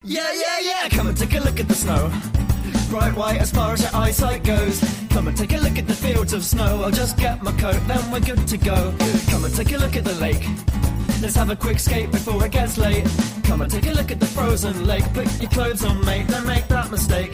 Yeah, yeah, yeah, come and take a look at the snow. Bright white as far as your eyesight goes. Come and take a look at the fields of snow. I'll just get my coat, then we're good to go. Come and take a look at the lake. Let's have a quick skate before it gets late. Come and take a look at the frozen lake. Put your clothes on, mate, don't make that mistake.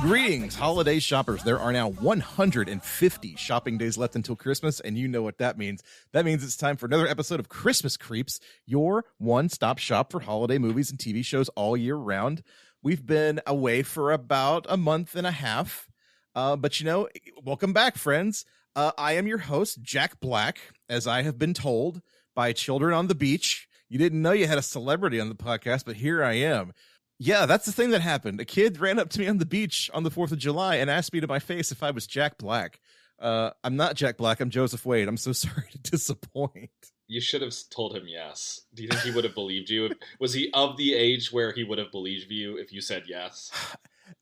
Greetings, holiday shoppers. There are now 150 shopping days left until Christmas, and you know what that means. That means it's time for another episode of Christmas Creeps, your one-stop shop for holiday movies and TV shows all year round. We've been away for about a month and a half, but you know, welcome back, friends. I am your host, Jack Black, as I have been told by children on the beach. You didn't know you had a celebrity on the podcast, but here I am. Yeah, that's the thing that happened. A kid ran up to me on the beach on the 4th of July and asked me to my face if I was Jack Black. I'm not Jack Black. I'm Joseph Wade. I'm so sorry to disappoint. You should have told him yes. Do you think he would have believed you? Was he of the age where he would have believed you if you said yes?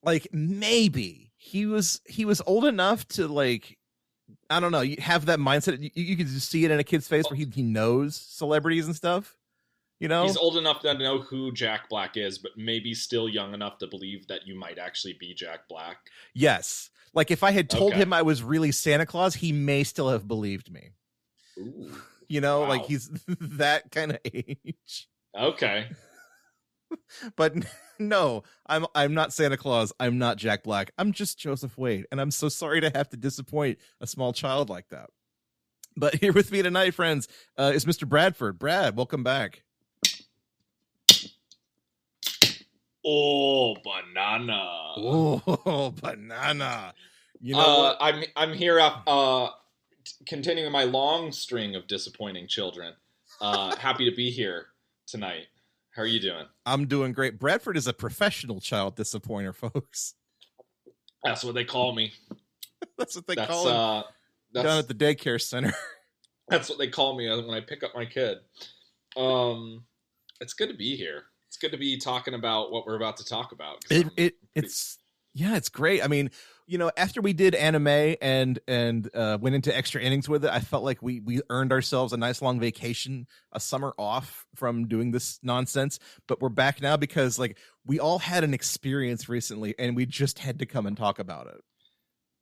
Like, maybe. He was old enough to, like, I don't know, you have that mindset. You can just see it in a kid's face where he knows celebrities and stuff. You know, he's old enough to know who Jack Black is, but maybe still young enough to believe that you might actually be Jack Black. Yes. Like if I had told him I was really Santa Claus, he may still have believed me. Ooh, you know, wow. Like he's that kind of age. Okay. But no, I'm not Santa Claus. I'm not Jack Black. I'm just Joseph Wade. And I'm so sorry to have to disappoint a small child like that. But here with me tonight, friends, is Mr. Bradford. Brad, welcome back. Oh, banana. Oh, banana. You know what? I'm here continuing my long string of disappointing children. Happy to be here tonight. How are you doing? I'm doing great. Bradford is a professional child disappointer, folks. That's what they call me. That's what they call him down at the daycare center. That's what they call me when I pick up my kid. It's good to be here. It's good to be talking about what we're about to talk about. It's great. I mean, you know, after we did anime and went into extra innings with it, I felt like we earned ourselves a nice long vacation, a summer off from doing this nonsense. But we're back now because like we all had an experience recently and we just had to come and talk about it.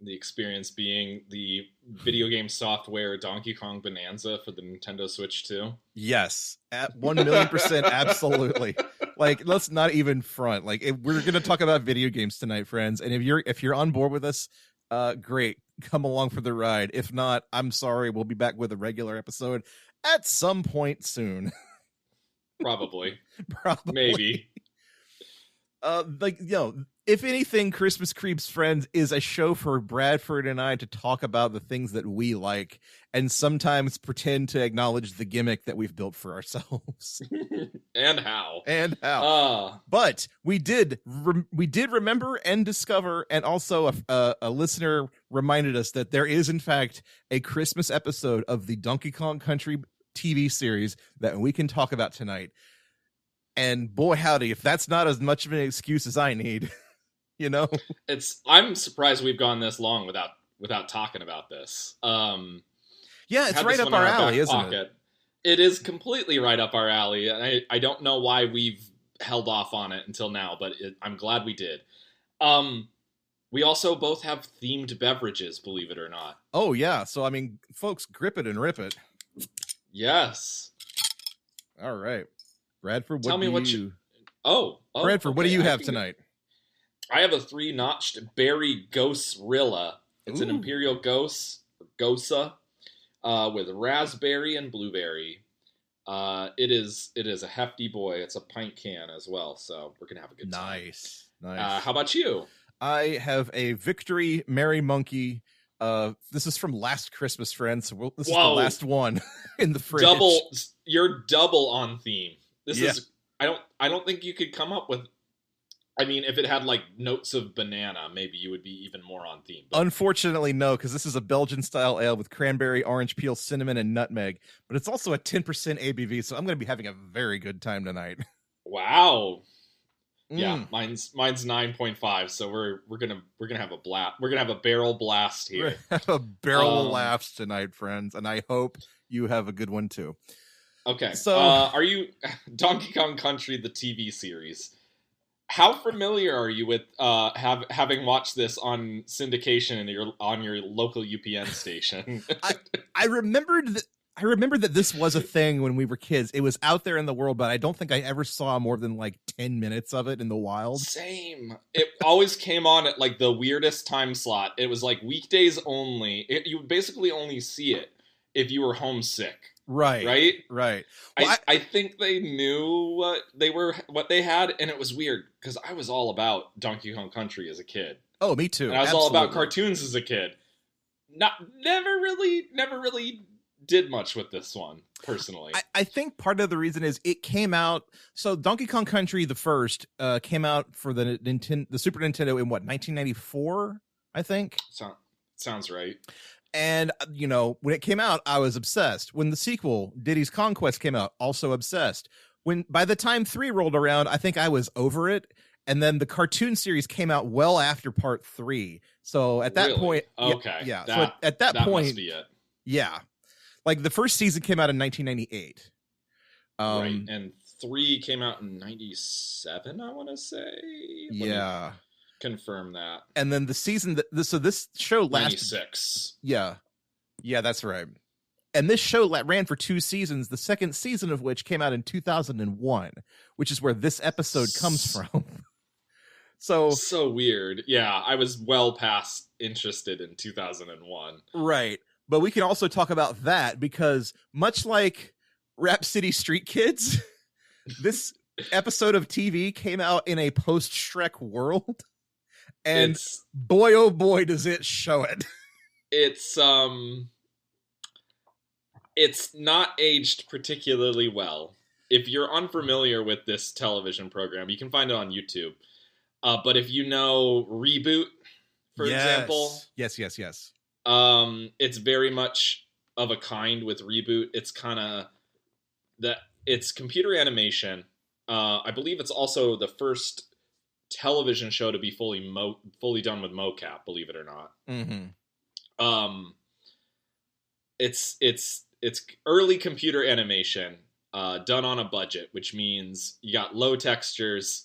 The experience being the video game software Donkey Kong Bananza for the Nintendo Switch 2. Yes, at 1,000,000%, absolutely. Like, let's not even front. Like, we're going to talk about video games tonight, friends. And if you're on board with us, great, come along for the ride. If not, I'm sorry. We'll be back with a regular episode at some point soon. Probably. Maybe. Like, you know, if anything, Christmas Creeps, friends, is a show for Bradford and I to talk about the things that we like and sometimes pretend to acknowledge the gimmick that we've built for ourselves. And how. But we did remember and discover, and also a listener reminded us that there is, in fact, a Christmas episode of the Donkey Kong Country TV series that we can talk about tonight. And boy, howdy, if that's not as much of an excuse as I need, you know, I'm surprised we've gone this long without talking about this. Yeah, it's right up our alley, isn't it? It is completely right up our alley. And I don't know why we've held off on it until now, but I'm glad we did. We also both have themed beverages, believe it or not. Oh, yeah. So, I mean, folks, grip it and rip it. Yes. All right. Bradford, Bradford, what do you have tonight? I have a 3-notched berry Gosrilla. It's an Imperial Gosa with raspberry and blueberry. It is a hefty boy. It's a pint can as well, so we're gonna have a good time. Nice. How about you? I have a Victory Merry Monkey. This is from last Christmas, friends. So this is the last one in the fridge. You're double on theme. This is. I don't think you could come up with. I mean, if it had like notes of banana, maybe you would be even more on theme. But unfortunately, no, because this is a Belgian-style ale with cranberry, orange peel, cinnamon, and nutmeg. But it's also a 10% ABV, so I'm going to be having a very good time tonight. Wow. Yeah, mine's 9.5, so we're gonna have a blast. We're gonna have a barrel blast here. We're gonna have a barrel of laughs tonight, friends, and I hope you have a good one too. Okay. So- Are you Donkey Kong Country, the TV series? How familiar are you with having watched this on syndication on your local UPN station? I remembered that this was a thing when we were kids. It was out there in the world, but I don't think I ever saw more than like 10 minutes of it in the wild. Same. It always came on at like the weirdest time slot. It was like weekdays only. You would basically only see it if you were homesick. Right. Well, I think they knew what they had, and it was weird because I was all about Donkey Kong Country as a kid. Oh, me too. And I was all Absolutely. about cartoons as a kid. Never really did much with this one personally. I think part of the reason is it came out. So Donkey Kong Country, the first, came out for the Super Nintendo in what, 1994, I think. Sounds right. And when it came out, I was obsessed. When the sequel, Diddy's Conquest, came out, also obsessed. By the time 3 rolled around, I think I was over it. And then the cartoon series came out well after part 3. So at that point, okay, yeah. So at that point, must be it. Yeah, like the first season came out in 1998. Right, and 3 came out in 97. I want to say. Yeah. Confirm that. And then the season so this show lasted 96. Yeah, that's right. And this show ran for 2 seasons, the second season of which came out in 2001, which is where this episode comes from. So weird. Yeah, I was well past interested in 2001. Right. But we can also talk about that because much like Rap City Street Kids, this episode of TV came out in a post-Shrek world. And boy, oh boy, does it show it. It's not aged particularly well. If you're unfamiliar with this television program, you can find it on YouTube. But if you know Reboot, for example. Yes. It's very much of a kind with Reboot. It's kind of it's computer animation. I believe it's also the first television show to be fully done with mocap, believe it or not. Mm-hmm. It's early computer animation done on a budget, which means you got low textures,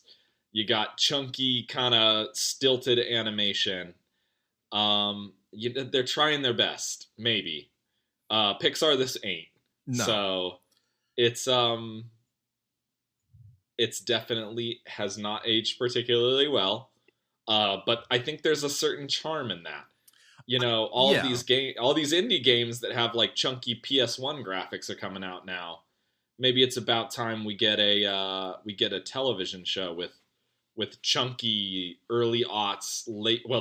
you got chunky kind of stilted animation. They're trying their best, maybe. Pixar, this ain't. No. So it's definitely has not aged particularly well. But I think there's a certain charm in that. All of these indie games that have like chunky PS1 graphics are coming out now. Maybe it's about time we get a television show with chunky early aughts,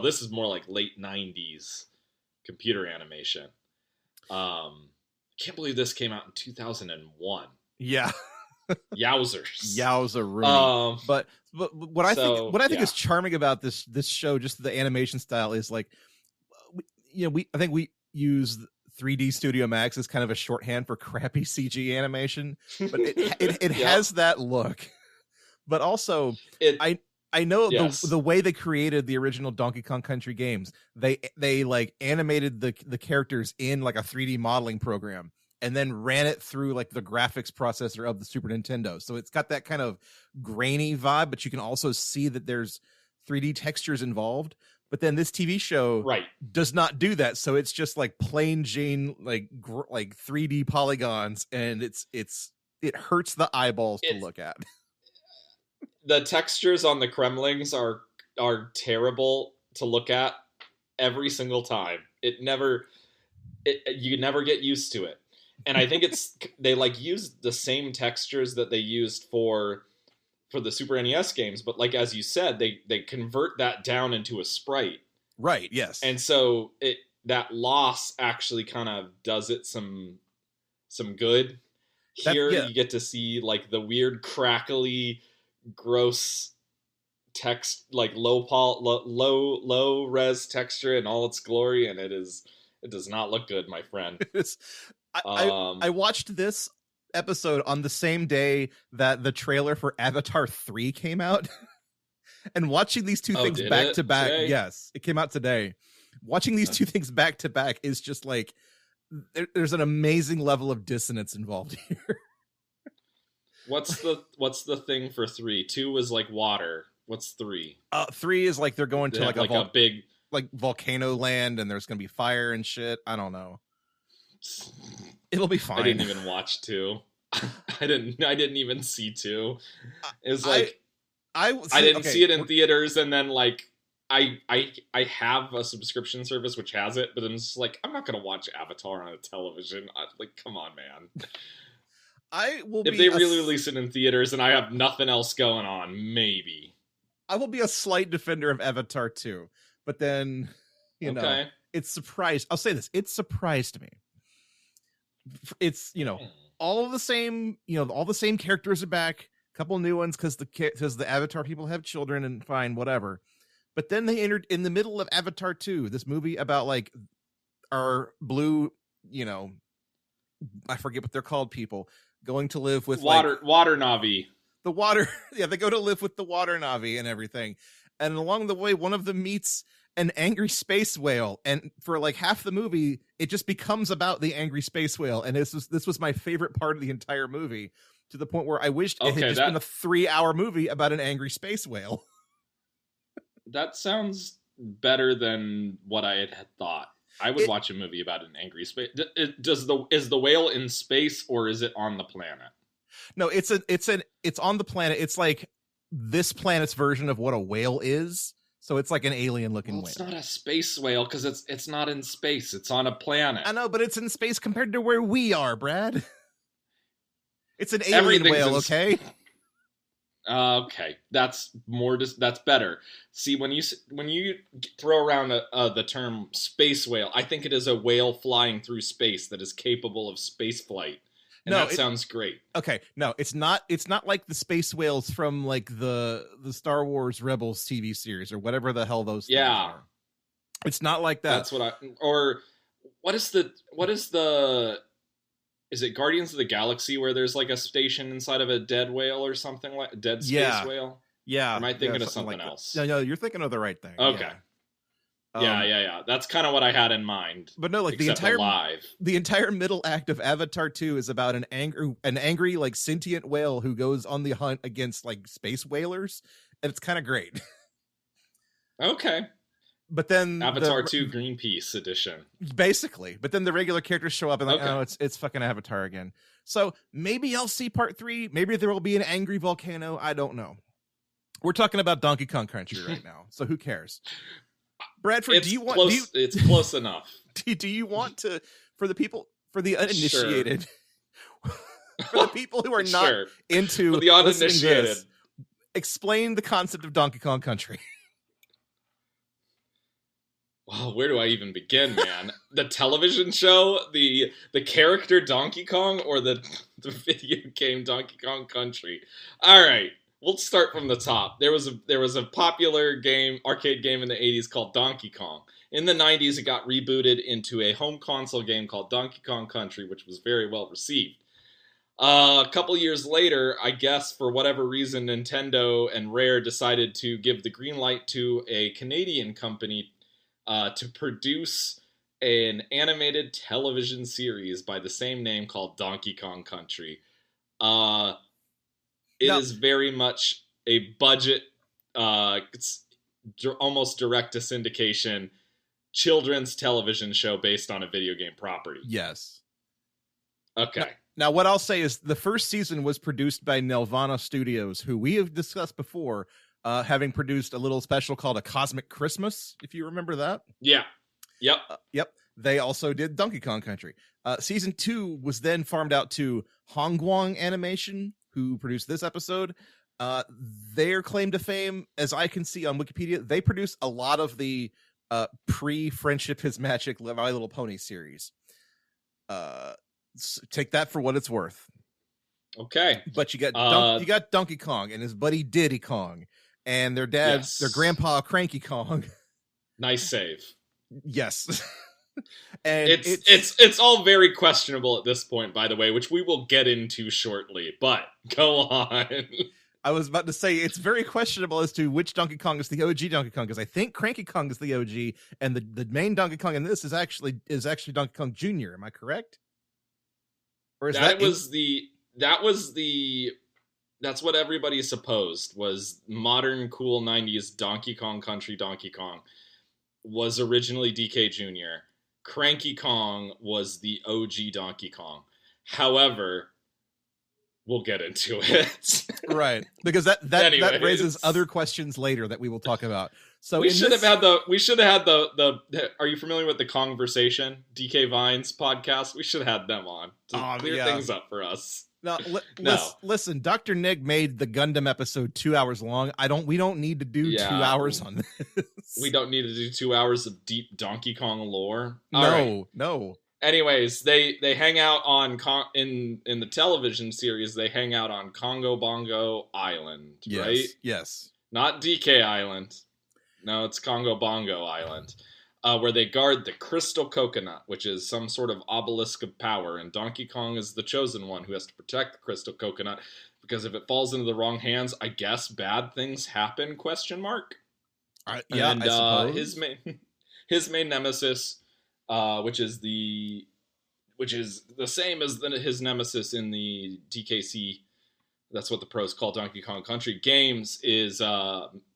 this is more like late 90s computer animation. Can't believe this came out in 2001. Yeah. Yowzers. Yowzeroo. But what I think is charming about this show, just the animation style, is like, I think we use 3D Studio Max as kind of a shorthand for crappy CG animation, but it has that look. But also, I know the way they created the original Donkey Kong Country games. They like animated the characters in like a 3D modeling program, and then ran it through like the graphics processor of the Super Nintendo. So it's got that kind of grainy vibe, but you can also see that there's 3D textures involved. But then this TV show does not do that. So it's just like plain Jane, like 3D polygons, and it hurts the eyeballs to look at. The textures on the Kremlings are terrible to look at every single time. You never get used to it. And I think they like used the same textures that they used for the Super NES games, but like as you said, they convert that down into a sprite. Right, yes. And so that loss actually kind of does it some good. Here you get to see like the weird crackly, gross text, like low res texture in all its glory, and it does not look good, my friend. I watched this episode on the same day that the trailer for Avatar 3 came out. And watching these two things back to back, yes, it came out today. Watching these two things back to back is just like there's an amazing level of dissonance involved here. What's the thing for 3? 2 was like water. What's 3? 3 is like they're going They to have like a big. like volcano land, and there's gonna be fire and shit. I don't know. It'll be fine. I didn't even watch 2. I didn't even see 2. It was like I didn't see it in theaters, and then like I have a subscription service which has it, but I'm just like, I'm not gonna watch Avatar on a television. Like, come on, man. If they really release it in theaters and I have nothing else going on, maybe. I will be a slight defender of Avatar 2, but then know, it's surprised. I'll say this: it surprised me. It's all the same. All the same characters are back. A couple new ones because the Avatar people have children, and fine, whatever. But then they entered in the middle of Avatar 2, this movie about like our blue, I forget what they're called, people going to live with water Navi. The water, yeah, they go to live with the water Navi and everything. And along the way, one of them meets an angry space whale, and for like half the movie, it just becomes about the angry space whale. And this was my favorite part of the entire movie, to the point where I wished it had just been a 3-hour movie about an angry space whale. That sounds better than what I had thought. I would watch a movie about an angry space. Is the whale in space, or is it on the planet? No, it's on the planet. It's like this planet's version of what a whale is. So it's like an alien looking whale. It's not a space whale because it's not in space. It's on a planet. I know, but it's in space compared to where we are, Brad. It's an alien whale, okay? Okay, that's better. See, when you throw around the term space whale, I think it is a whale flying through space that is capable of space flight, and that sounds great. Okay, no, it's not like the space whales from like the Star Wars Rebels TV series or whatever the hell those things are. It's not like that. That's what is it Guardians of the Galaxy where there's like a station inside of a dead whale or something, like a dead space whale? Yeah. Or am I thinking of something like else? No, you're thinking of the right thing. Okay. Yeah. That's kind of what I had in mind. But no, like the entire middle act of Avatar 2 is about an angry like sentient whale who goes on the hunt against like space whalers, and it's kind of great. Okay. But then Avatar 2 Greenpeace edition. Basically. But then the regular characters show up and like, oh, it's fucking Avatar again. So maybe I'll see part 3. Maybe there will be an angry volcano. I don't know. We're talking about Donkey Kong Country right now. So who cares? Bradford, it's close enough. Do you want to, for the uninitiated, for the people who are not into the uninitiated, this, explain the concept of Donkey Kong Country. Wow, where do I even begin, man? The television show, the character Donkey Kong, or the video game Donkey Kong Country? All right, we'll start from the top. There was a popular arcade game in the 80s called Donkey Kong. In the 90s, it got rebooted into a home console game called Donkey Kong Country, which was very well received. A couple years later, I guess for whatever reason, Nintendo and Rare decided to give the green light to a Canadian company to produce an animated television series by the same name called Donkey Kong Country. It is very much a budget, it's almost direct to syndication children's television show based on a video game property. Yes. Okay. Now, what I'll say is the first season was produced by Nelvana Studios, who we have discussed before, having produced a little special called A Cosmic Christmas, if you remember that. Yeah. Yep. Yep. They also did Donkey Kong Country. Season 2 was then farmed out to Hongguang Animation, who produced this episode. Their claim to fame, as I can see on Wikipedia, they produced a lot of the pre-Friendship is Magic My Little Pony series. Take that for what it's worth. Okay. But you got Donkey Kong and his buddy Diddy Kong. And their dad, their grandpa, Cranky Kong. Nice save. Yes. And it's all very questionable at this point, by the way, which we will get into shortly. But go on. I was about to say it's very questionable as to which Donkey Kong is the OG Donkey Kong, because I think Cranky Kong is the OG, and the main Donkey Kong in this is actually Donkey Kong Jr. Am I correct? Or is that was the That's what everybody supposed was modern cool 90s Donkey Kong Country Donkey Kong was originally DK Jr. Cranky Kong was the OG Donkey Kong. However, we'll get into it. Right. Because that raises other questions later that we will talk about. So we should have had the are you familiar with the Conversation DK Vines podcast? We should have had them on to clear things up for us. No, listen, Dr. Nick made the Gundam episode 2 hours long. We don't need to do 2 hours on this. We don't need to do 2 hours of deep Donkey Kong lore. No. Anyways, they hang out on in the television series. They hang out on Kongo Bongo Island, right? Yes. Not DK Island. No, it's Kongo Bongo Island, where they guard the crystal coconut, which is some sort of obelisk of power. And Donkey Kong is the chosen one who has to protect the crystal coconut, because if it falls into the wrong hands, I guess bad things happen? ? I And suppose. his main nemesis, which is the same as his nemesis in the DKC. That's what the pros call Donkey Kong Country games. Is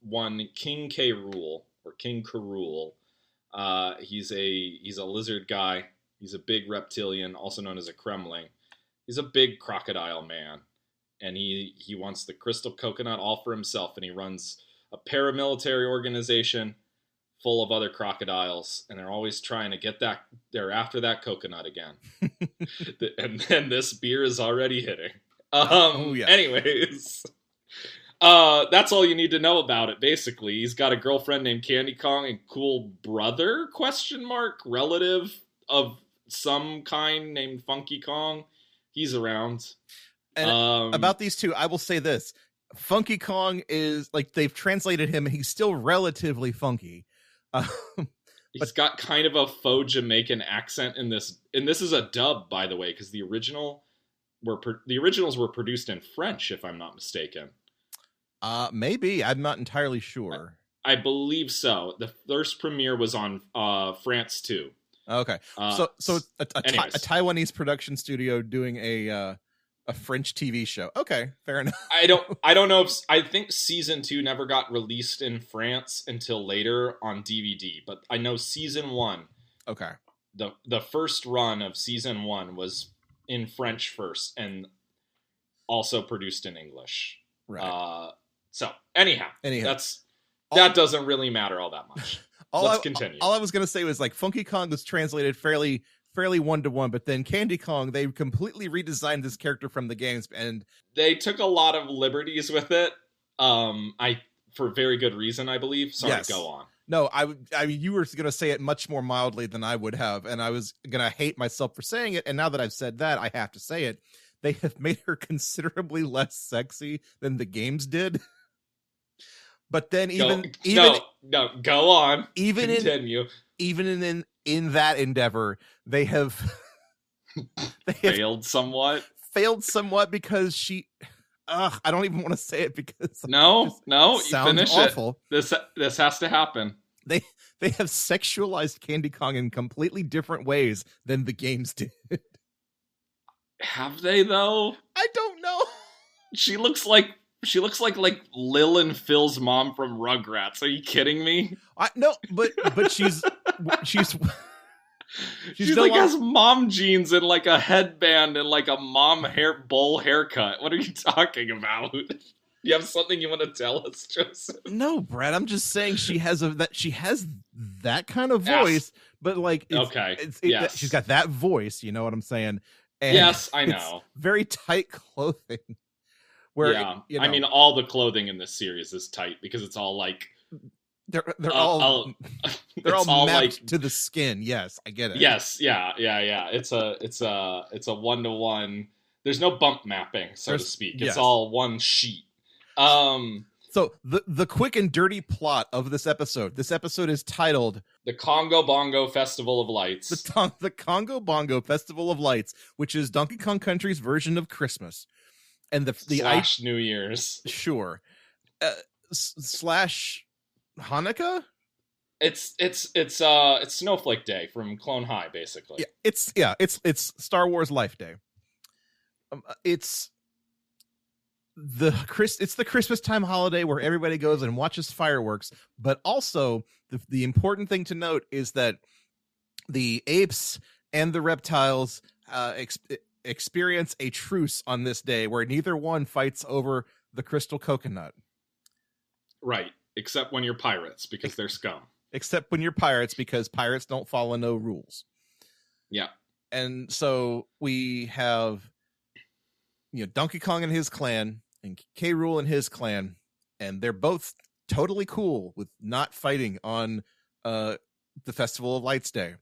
one King K. Rool or King K. Rool. He's a lizard guy. He's a big reptilian, also known as a Kremling. He's a big crocodile man, and he wants the crystal coconut all for himself. And he runs a paramilitary organization full of other crocodiles, and they're always trying to get that. They're after that coconut again. And then this beer is already hitting. Anyways, that's all you need to know about it. Basically, he's got a girlfriend named Candy Kong and cool brother ? Relative of some kind named Funky Kong. He's around. And about these two, I will say this: Funky Kong is like they've translated him, and he's still relatively funky. He's got kind of a faux Jamaican accent in this, and this is a dub, by the way, because the originals were produced in French, if I'm not mistaken. Maybe. I'm not entirely sure. I believe so. The first premiere was on France too. Okay, so a Taiwanese production studio doing a French TV show. Okay, fair enough. I don't know if I think season 2 never got released in France until later on DVD, but I know season 1. Okay. The first run of season 1 was in French first, and also produced in English. Right. So anyhow, that doesn't really matter all that much. Let's continue. All I was gonna say was like Funky Kong was translated fairly 1-to-1, but then Candy Kong, they completely redesigned this character from the games, and they took a lot of liberties with it. For very good reason, I believe. Sorry, yes. Go on. No, I mean, you were going to say it much more mildly than I would have, and I was going to hate myself for saying it, and now that I've said that, I have to say it. They have made her considerably less sexy than the games did. But then go on. Continue. Even in that endeavor, they have failed somewhat. Failed somewhat because she. I don't even want to say it because no, you finish awful. It. This has to happen. They have sexualized Candy Kong in completely different ways than the games did. Have they though? I don't know. She looks like Lil and Phil's mom from Rugrats. Are you kidding me? No, but she's like has mom jeans and like a headband and like a mom bowl haircut. What are you talking about? You have something you want to tell us, Joseph? No, Brad. I'm just saying she has that kind of voice, but like she's got that voice. You know what I'm saying? And yes, I know. Very tight clothing. Where I mean, all the clothing in this series is tight because it's all like. They're all mapped like, to the skin. Yes, I get it. Yes, yeah. It's a 1-to-1. There's no bump mapping, to speak. It's all one sheet. So the quick and dirty plot of this episode. This episode is titled "The Kongo Bongo Festival of Lights." The Kongo Bongo Festival of Lights, which is Donkey Kong Country's version of Christmas, and the New Year's. Sure. Slash Hanukkah? It's Snowflake Day from Clone High, basically. It's Star Wars Life Day. it's the Christmas time holiday where everybody goes and watches fireworks, but also the important thing to note is that the apes and the reptiles experience a truce on this day where neither one fights over the crystal coconut. Right, except when you're pirates, because they're scum. Except when you're pirates, because pirates don't follow no rules. Yeah. And so we have, Donkey Kong and his clan and K. Rool and his clan, and they're both totally cool with not fighting on the Festival of Lights Day.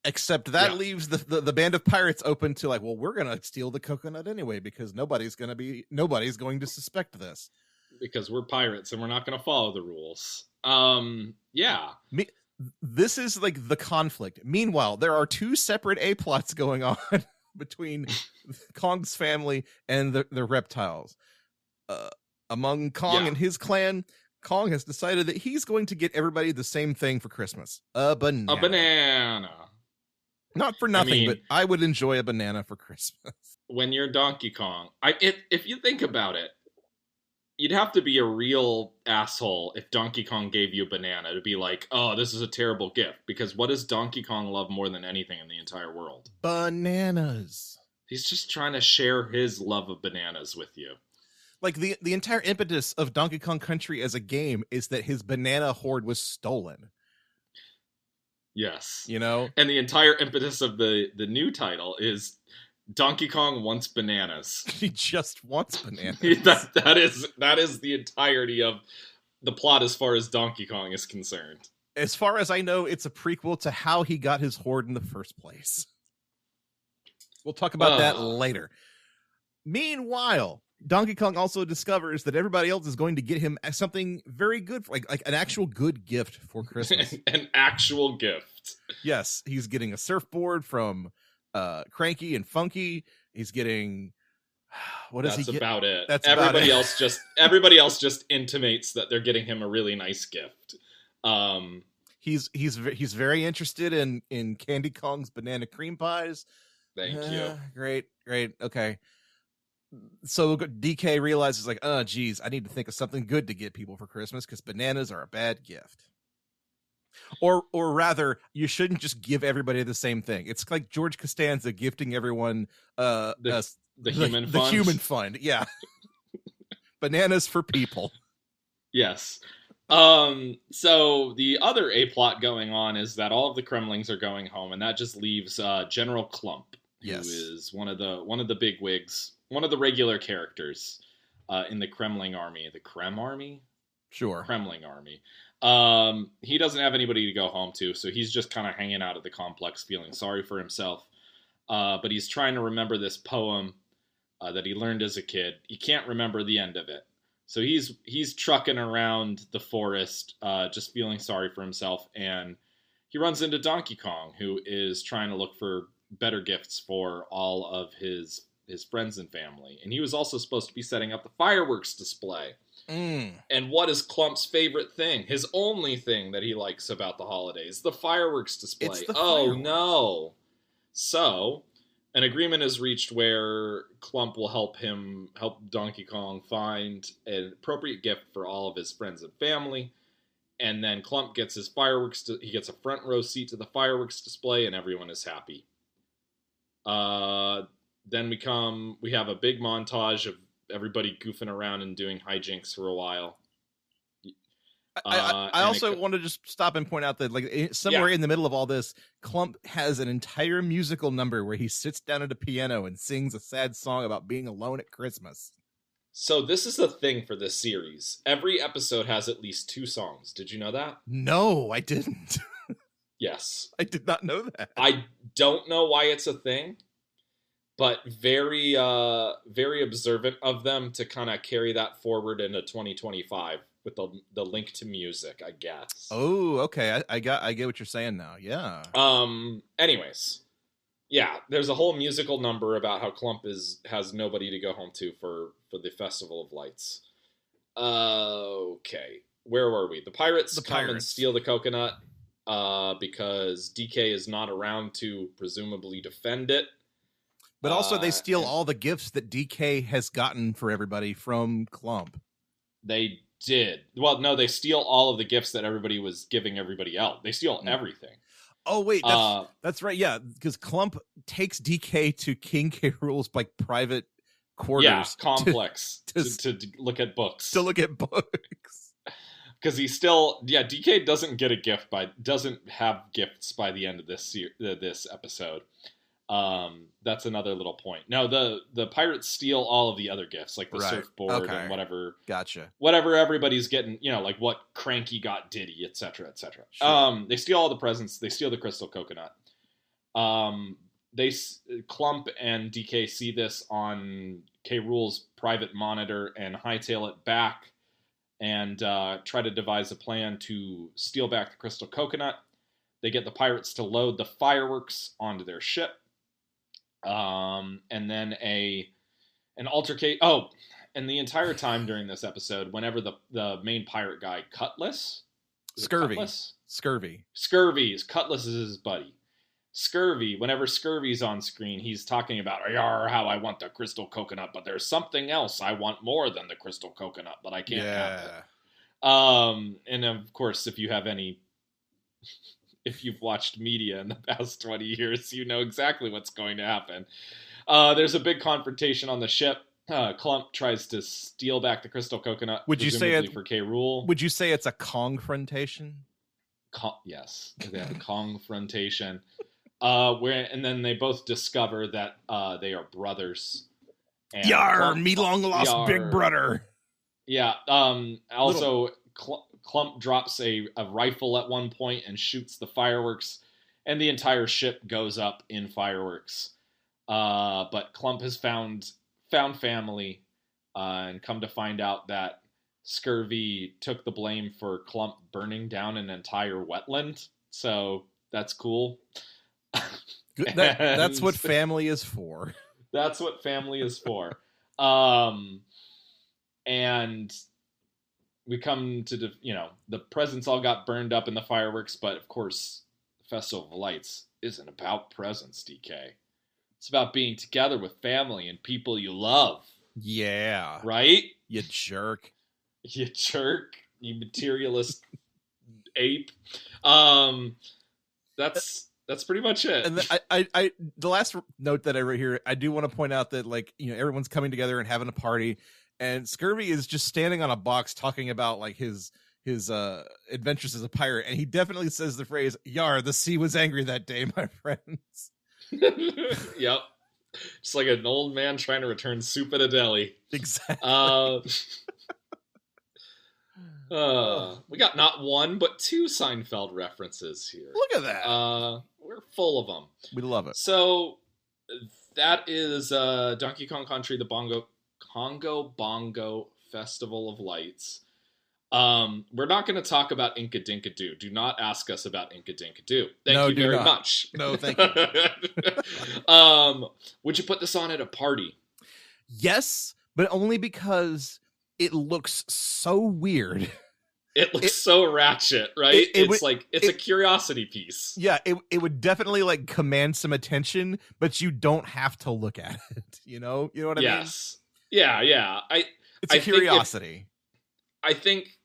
Except that leaves the band of pirates open to we're going to steal the coconut anyway, because nobody's going to suspect this. Because we're pirates and we're not going to follow the rules. Yeah. This is the conflict. Meanwhile, there are two separate A-plots going on between Kong's family and the reptiles. Among Kong and his clan, Kong has decided that he's going to get everybody the same thing for Christmas. A banana. A banana. Not for nothing, but I would enjoy a banana for Christmas. When you're Donkey Kong, if you think about it, you'd have to be a real asshole if Donkey Kong gave you a banana to be like, oh, this is a terrible gift. Because what does Donkey Kong love more than anything in the entire world? Bananas. He's just trying to share his love of bananas with you. The entire impetus of Donkey Kong Country as a game is that his banana hoard was stolen. Yes. And the entire impetus of the new title is Donkey Kong wants bananas. He just wants bananas. that is the entirety of the plot as far as Donkey Kong is concerned. As far as I know, it's a prequel to how he got his hoard in the first place. We'll talk about that later. Meanwhile, Donkey Kong also discovers that everybody else is going to get him something very good, like an actual good gift for Christmas. An actual gift. Yes, he's getting a surfboard from Cranky and Funky. He's getting That's about it. That's everybody about else everybody else just intimates that they're getting him a really nice gift. He's very interested in Candy Kong's banana cream pies. Thank you. Great. Okay. So DK realizes oh geez, I need to think of something good to get people for Christmas because bananas are a bad gift. Or rather, you shouldn't just give everybody the same thing. It's like George Costanza gifting everyone the human fund. The human fund, yeah. Bananas for people. Yes. So the other A-plot going on is that all of the Kremlings are going home, and that just leaves General Clump, who is one of the big wigs, one of the regular characters in the Kremling army. The Krem army? Sure. Kremling army. He doesn't have anybody to go home to, so he's just kind of hanging out at the complex feeling sorry for himself. But he's trying to remember this poem that he learned as a kid. He can't remember the end of it. So he's trucking around the forest, just feeling sorry for himself, and he runs into Donkey Kong, who is trying to look for better gifts for all of his friends and family. And he was also supposed to be setting up the fireworks display. And what is Clump's favorite thing? His only thing that he likes about the holidays, the fireworks display. Oh no. So an agreement is reached where Clump will help Donkey Kong find an appropriate gift for all of his friends and family. And then Clump gets his he gets a front row seat to the fireworks display, and everyone is happy. Then we have a big montage of everybody goofing around and doing hijinks for a while. I also want to just stop and point out that somewhere in the middle of all this, Clump has an entire musical number where he sits down at a piano and sings a sad song about being alone at Christmas. So this is the thing for this series. Every episode has at least 2 songs. Did you know that? No, I didn't. Yes. I did not know that. I don't know why it's a thing, but very observant of them to kind of carry that forward into 2025 with the link to music, I guess. Oh, okay. I get what you're saying now. Yeah. Anyways, yeah, there's a whole musical number about how Clump has nobody to go home to for the Festival of Lights. Okay, where were we? The pirates come and steal the coconut because DK is not around to presumably defend it. But also they steal all the gifts that DK has gotten for everybody from Clump. They did. Well, no, they steal all of the gifts that everybody was giving everybody else. They steal everything. Oh, wait, that's right. Yeah, because Clump takes DK to King K. Rool's like private quarters. Yeah, complex to look at books. To look at books. Because he's still, DK doesn't have gifts by the end of this episode. That's another little point. No, the pirates steal all of the other gifts, like the surfboard and whatever. Gotcha. Whatever everybody's getting, like what Cranky got Diddy, etc., etc. Sure. They steal all the presents. They steal the crystal coconut. Clump and DK see this on K. Rool's private monitor and hightail it back and try to devise a plan to steal back the crystal coconut. They get the pirates to load the fireworks onto their ship. And then an altercate. Oh, and the entire time during this episode, whenever the main pirate guy, Scurvy. Cutlass is his buddy. Scurvy, whenever Scurvy's on screen, he's talking about, "Yar, how I want the crystal coconut, but there's something else I want more than the crystal coconut, but I can't have it." And of course, if you've watched media in the past 20 years, you know exactly what's going to happen. There's a big confrontation on the ship. Clump tries to steal back the crystal coconut. Would you say it for K. Rool? Would you say it's a confrontation? Yes, a confrontation. And then they both discover that they are brothers. And Yar, me long lost big brother. Yeah. Clump drops a rifle at one point and shoots the fireworks, and the entire ship goes up in fireworks. But Clump has found family, and come to find out that Scurvy took the blame for Clump burning down an entire wetland. So that's cool. That's what family is for. That's what family is for. And we come to the presents all got burned up in the fireworks, but of course, the Festival of Lights isn't about presents, DK. It's about being together with family and people you love. Yeah. Right? You jerk. You jerk. You materialist ape. That's pretty much it. And I the last note that I wrote here, I do want to point out that everyone's coming together and having a party, and Scurvy is just standing on a box talking about his adventures as a pirate, and he definitely says the phrase, "Yar, the sea was angry that day, my friends." Yep. Just like an old man trying to return soup at a deli. Exactly. We got not one, but two Seinfeld references here. Look at that. We're full of them. We love it. So that is Donkey Kong Country, the Kongo Bongo Festival of Lights. We're not going to talk about Inka Dinka Doo. Do not ask us about Inka Dinka Doo. Thank you very much. No, thank you. Would you put this on at a party? Yes, but only because it looks so weird. It looks so ratchet, right? It's a curiosity piece. Yeah, it would definitely command some attention, but you don't have to look at it. You know what I mean? Yes. Yeah. It's a curiosity. I think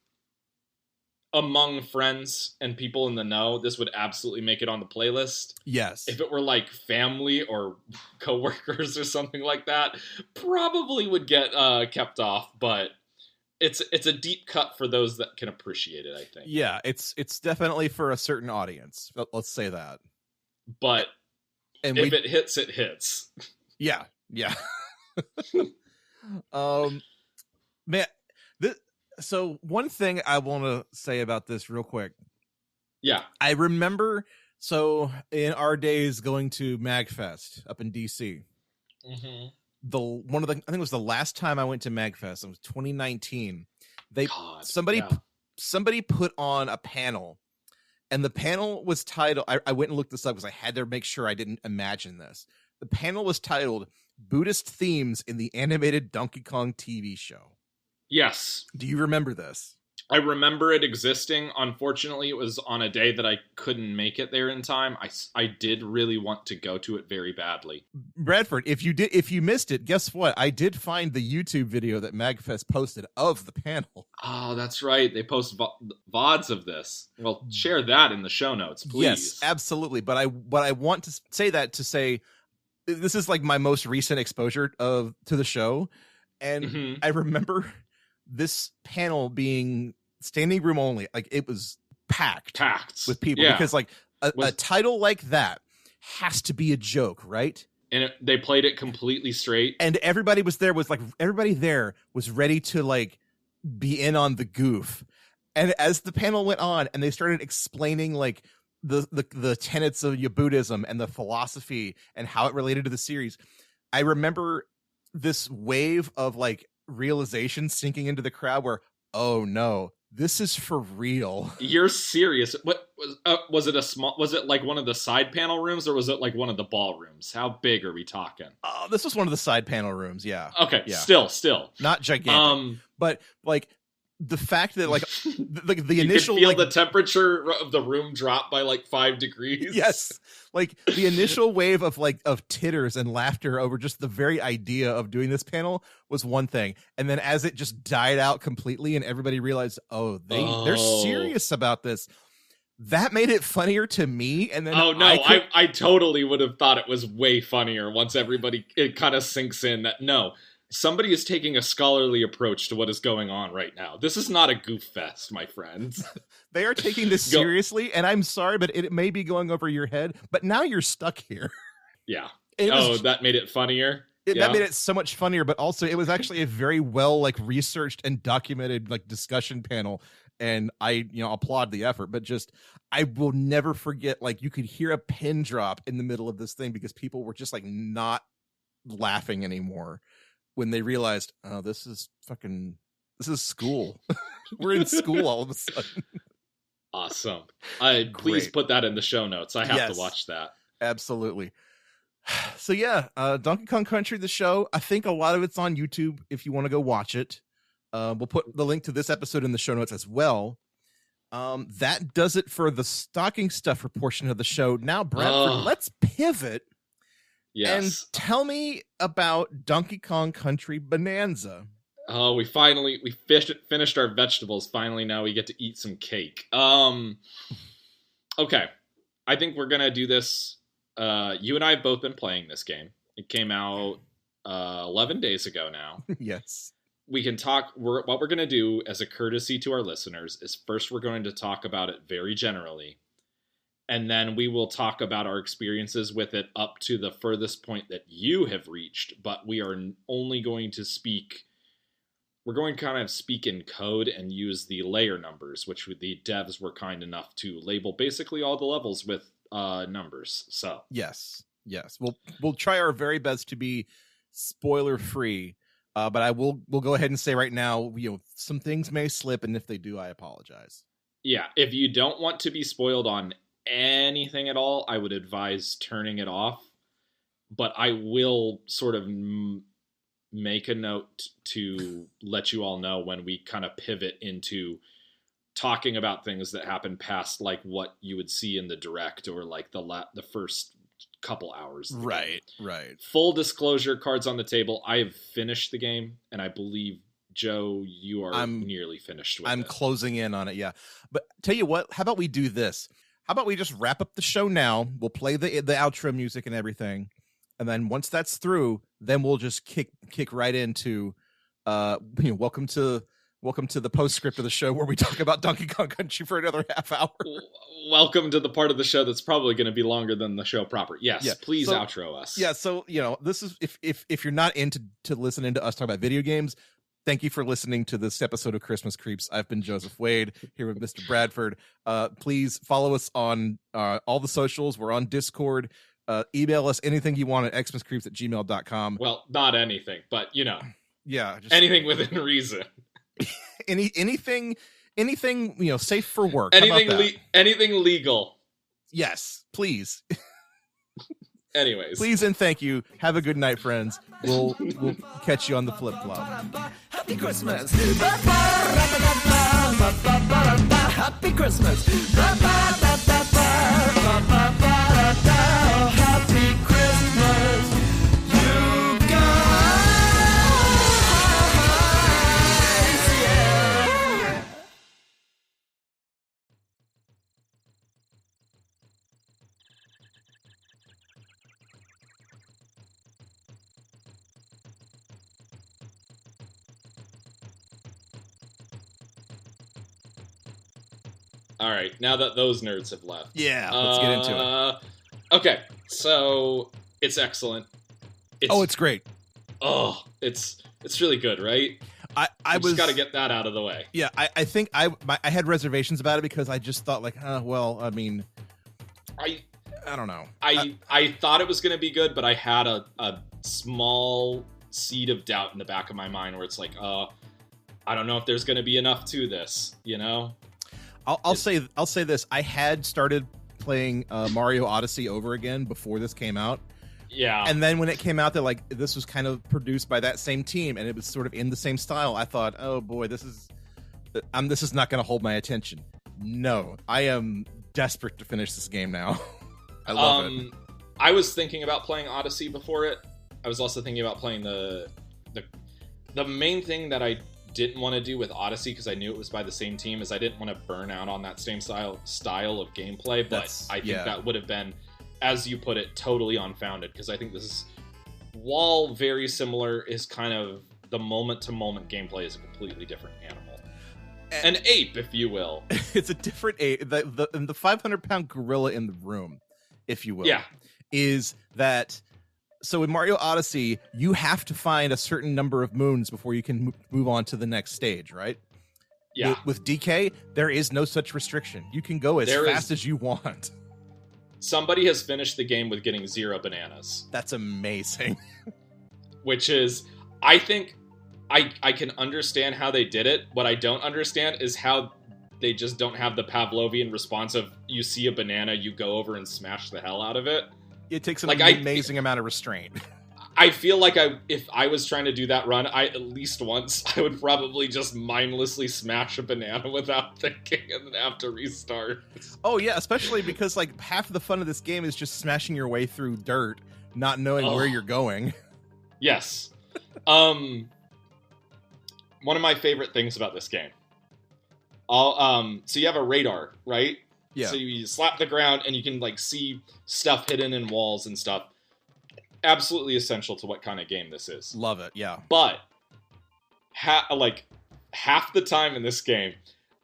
among friends and people in the know, this would absolutely make it on the playlist. Yes. If it were family or coworkers or something like that, probably would get kept off, but it's a deep cut for those that can appreciate it, I think. Yeah, it's definitely for a certain audience. Let's say that. But if it hits, it hits. Yeah. Man, so one thing I want to say about this real quick. Yeah. I remember, in our days going to MagFest up in DC, mm-hmm. I think it was the last time I went to MagFest. It was 2019. Somebody put on a panel, and the panel was titled, I went and looked this up because I had to make sure I didn't imagine this. The panel was titled Buddhist Themes in the Animated Donkey Kong TV Show. Yes. Do you remember this? I remember it existing. Unfortunately, it was on a day that I couldn't make it there in time. I did really want to go to it very badly. Bradford, if you missed it, guess what? I did find the YouTube video that MagFest posted of the panel. Oh, that's right. They post VODs of this. Well, share that in the show notes, please. Yes, absolutely. But I want to say that to say this is like my most recent exposure to the show, and I remember this panel being standing room only. Like, it was packed with people because like a title like that has to be a joke, right? And they played it completely straight, and everybody there was ready to like be in on the goof. And as the panel went on and they started explaining like the tenets of Buddhism and the philosophy and how it related to the series, I remember this wave of like realization sinking into the crowd where, oh no, this is for real. You're serious? What was it? Was it like one of the side panel rooms, or was it like one of the ballrooms? How big are we talking? This was one of the side panel rooms. Yeah. Okay. Yeah. Still not gigantic, but like the fact that like the initial, you could feel the temperature of the room drop by like 5 degrees. Yes. Like the initial wave of titters and laughter over just the very idea of doing this panel was one thing. And then as it just died out completely and everybody realized, they're serious about this, that made it funnier to me. And then I totally would have thought it was way funnier once it kind of sinks in that no, somebody is taking a scholarly approach to what is going on right now. This is not a goof fest, my friends. They are taking this seriously, and I'm sorry, but it may be going over your head, but now you're stuck here. Yeah. That made it funnier? That made it so much funnier, but also it was actually a very well like researched and documented like discussion panel, and I applaud the effort, but just I will never forget, like, you could hear a pin drop in the middle of this thing because people were just like not laughing anymore when they realized, oh, this is school. We're in school all of a sudden. Awesome. Please put that in the show notes. I have to watch that. Absolutely. So yeah, Donkey Kong Country, the show. I think a lot of it's on YouTube if you want to go watch it. We'll put the link to this episode in the show notes as well. That does it for the stocking stuffer portion of the show. Now, Bradford, let's pivot. Yes. And tell me about Donkey Kong Country Bonanza. Oh, we finished our vegetables. Finally, now we get to eat some cake. Okay. I think we're going to do this. You and I have both been playing this game. It came out 11 days ago now. Yes. We can talk. What we're going to do as a courtesy to our listeners is first we're going to talk about it very generally. And then we will talk about our experiences with it up to the furthest point that you have reached. But we are only going to speak. We're going to kind of speak in code and use the layer numbers, which the devs were kind enough to label basically all the levels with numbers. So yes. We'll try our very best to be spoiler free. But we'll go ahead and say right now, some things may slip, and if they do, I apologize. Yeah, if you don't want to be spoiled on anything at all, I would advise turning it off. But I will sort of make a note to let you all know when we kind of pivot into talking about things that happen past like what you would see in the direct or like the first couple hours. Right. Full disclosure, cards on the table. I have finished the game, and I believe, Joe, you are nearly finished with it. I'm closing in on it, yeah. But tell you what, how about we do this? How about we just wrap up the show now? We'll play the outro music and everything, and then once that's through, then we'll just kick right into welcome to the postscript of the show where we talk about Donkey Kong Country for another half hour. Welcome to the part of the show that's probably going to be longer than the show proper. Yes, yeah. Please outro us. Yeah, so this is if you're not into listening to us talk about video games, thank you for listening to this episode of Christmas Creeps. I've been Joseph Wade here with Mr. Bradford. Please follow us on all the socials. We're on Discord. Email us anything you want at xmascreeps@gmail.com. Well, not anything, but yeah, just anything within reason. anything safe for work. Anything legal. Yes, please. Anyways, please and thank you. Have a good night, friends. We'll catch you on the flip flop. Happy Christmas. Ba-ba-da-da-da-ba, Happy Christmas. Ba-ba-da-da-da-ba-ba-da-da. Happy Christmas. You guys. Yeah. All right, now that those nerds have left. Yeah, let's get into it. Okay, so it's excellent. It's great. Oh, it's really good, right? I just got to get that out of the way. Yeah, I think I had reservations about it because I just thought like, well, I mean, I don't know. I thought it was going to be good, but I had a small seed of doubt in the back of my mind where it's like, I don't know if there's going to be enough to this, you know? I'll say this. I had started playing Mario Odyssey over again before this came out. Yeah. And then when it came out that like this was kind of produced by that same team and it was sort of in the same style, I thought, oh boy, this is not going to hold my attention. No, I am desperate to finish this game now. I love it. I was thinking about playing Odyssey before it. I was also thinking about playing the main thing that I didn't want to do with Odyssey, because I knew it was by the same team, is I didn't want to burn out on that same style of gameplay, but I think that would have been, as you put it, totally unfounded, because I think this is, while very similar, is kind of the moment-to-moment gameplay is a completely different animal. An ape, if you will. It's a different ape. The 500-pound gorilla in the room, if you will, is that... So in Mario Odyssey, you have to find a certain number of moons before you can move on to the next stage, right? Yeah. With DK, there is no such restriction. You can go as fast as you want. Somebody has finished the game with getting 0 bananas. That's amazing. Which is, I think, I can understand how they did it. What I don't understand is how they just don't have the Pavlovian response of, you see a banana, you go over and smash the hell out of it. It takes an amazing amount of restraint. I feel like if I was trying to do that run, at least once, I would probably just mindlessly smash a banana without thinking and then have to restart. Oh yeah, especially because like half of the fun of this game is just smashing your way through dirt, not knowing where you're going. Yes. One of my favorite things about this game. So you have a radar, right? Yeah. So you slap the ground and you can like see stuff hidden in walls and stuff. Absolutely essential to what kind of game this is. Love it, yeah. But half the time in this game,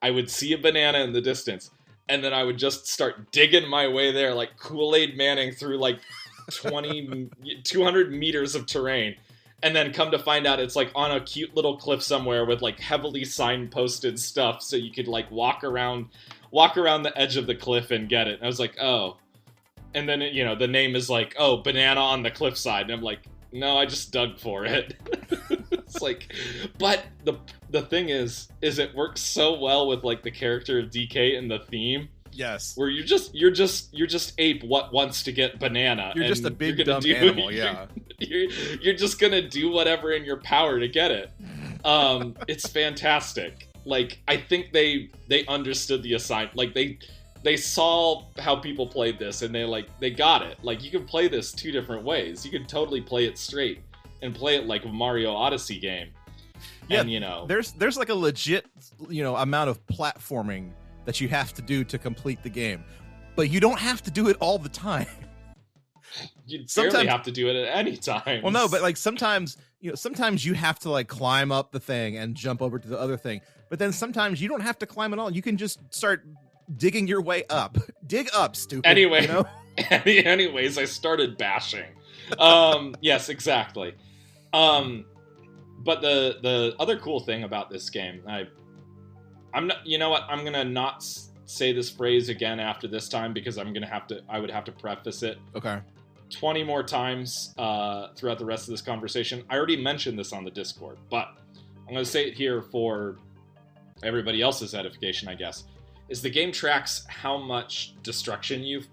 I would see a banana in the distance, and then I would just start digging my way there, like Kool-Aid Manning through like 200 meters of terrain. And then come to find out it's like on a cute little cliff somewhere with like heavily signposted stuff, so you could like walk around the edge of the cliff and get it. And I was like, oh. And then, the name is like, oh, banana on the cliffside. And I'm like, no, I just dug for it. It's like, but the thing is it works so well with like the character of DK and the theme. Yes. Where you're just ape what wants to get banana. You're just a big dumb animal, yeah. You're just gonna do whatever in your power to get it. It's fantastic. Like, I think they understood the assignment. Like, they saw how people played this, and they got it. Like, you can play this 2 different ways. You can totally play it straight and play it like a Mario Odyssey game. Yeah, and, there's like a legit, amount of platforming that you have to do to complete the game, but you don't have to do it all the time. You barely have to do it at any time. Well, no, but like sometimes you have to like climb up the thing and jump over to the other thing. But then sometimes you don't have to climb at all. You can just start digging your way up. Dig up, stupid. Anyway, anyways, I started bashing. Yes, exactly. But the other cool thing about this game, I'm not. You know what? I'm gonna not say this phrase again after this time because I would have to preface it. Okay. 20 more times throughout the rest of this conversation. I already mentioned this on the Discord, but I'm going to say it here for everybody else's edification, I guess. Is the game tracks how much destruction you've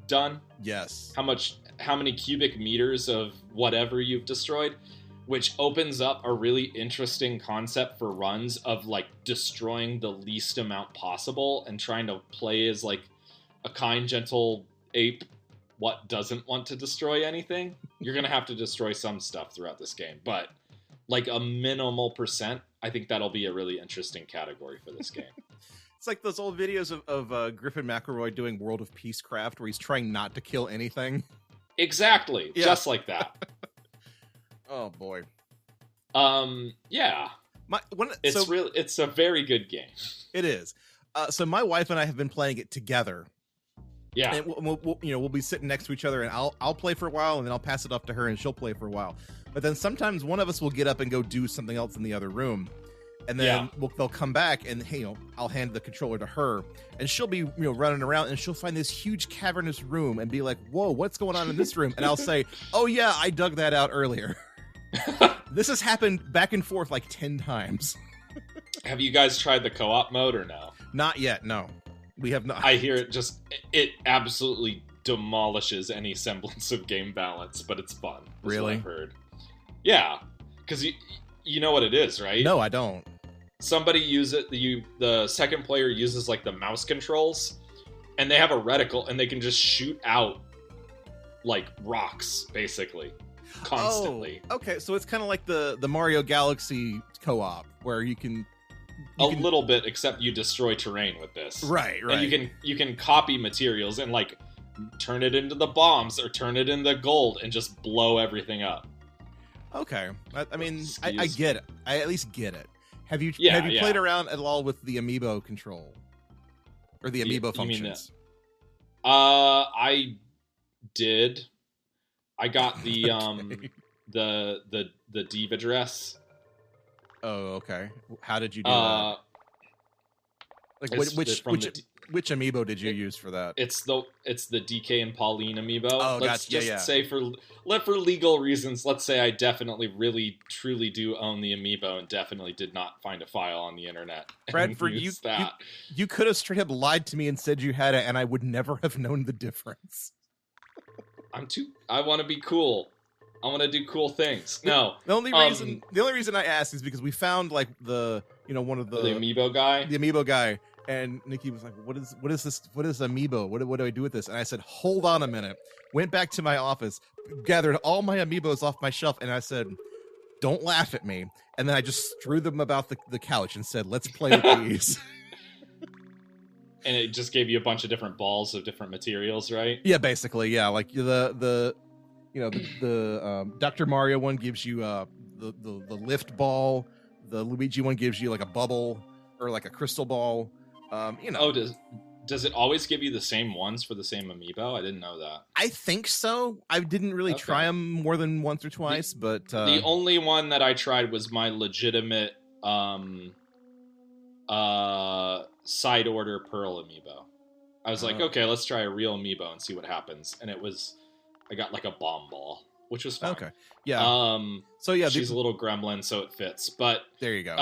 done. Yes. How many cubic meters of whatever you've destroyed, which opens up a really interesting concept for runs of like destroying the least amount possible and trying to play as like a kind, gentle ape what doesn't want to destroy anything. You're going to have to destroy some stuff throughout this game, but like a minimal percent, I think that'll be a really interesting category for this game. It's like those old videos of Griffin McElroy doing World of Peacecraft where he's trying not to kill anything. Exactly. Yeah. Just like that. Oh boy. Yeah. So It's a very good game. it is. So my wife and I have been playing it together. Yeah. And we'll be sitting next to each other, and I'll play for a while, and then I'll pass it off to her, and she'll play for a while. But then sometimes one of us will get up and go do something else in the other room, and then they'll come back, and hey, I'll hand the controller to her, and she'll be running around, and she'll find this huge cavernous room, and be like, "Whoa, what's going on in this room?" And I'll say, "Oh yeah, I dug that out earlier." This has happened back and forth like 10 times. Have you guys tried the co-op mode or no? Not yet, no. We have not. I hear it absolutely demolishes any semblance of game balance, but it's fun. Really? I've heard. Yeah, because you know what it is, right? No, I don't. Somebody the second player uses like the mouse controls, and they have a reticle, and they can just shoot out like rocks, basically, constantly. Oh, okay, so it's kind of like the Mario Galaxy co-op where you can little bit, except you destroy terrain with this. Right. And you can copy materials and like turn it into the bombs or turn it into gold and just blow everything up. Okay. I mean, I get it. I at least get it. Have you Yeah. played around at all with the amiibo control? Or the amiibo You mean functions? I did. I got the Okay. the diva dress. Oh, okay. How did you do that? Like which amiibo did you use for that? It's the DK and Pauline amiibo. Oh, let's gotcha. just say for legal reasons, let's say I definitely really truly do own the amiibo and definitely did not find a file on the internet. Bradford, you could have straight up lied to me and said you had it, and I would never have known the difference. I want to be cool. I want to do cool things. No. The only reason I asked is because we found like one of the amiibo guy, and Nikki was like, what is this? What is amiibo? What do I do with this? And I said, hold on a minute. Went back to my office, gathered all my amiibos off my shelf, and I said, don't laugh at me. And then I just threw them about the couch and said, let's play with these. And it just gave you a bunch of different balls of different materials, right? Yeah, basically, yeah. Like the Dr. Mario one gives you the lift ball. The Luigi one gives you like a bubble or like a crystal ball. Oh, does it always give you the same ones for the same amiibo? I didn't know that. I think so. I didn't really try them more than once or twice, but the only one that I tried was my legitimate side order Pearl amiibo. I was like, okay, let's try a real amiibo and see what happens. And I got like a bomb ball, which was fun. Okay. Yeah. So yeah, she's a little gremlin, so it fits. But there you go.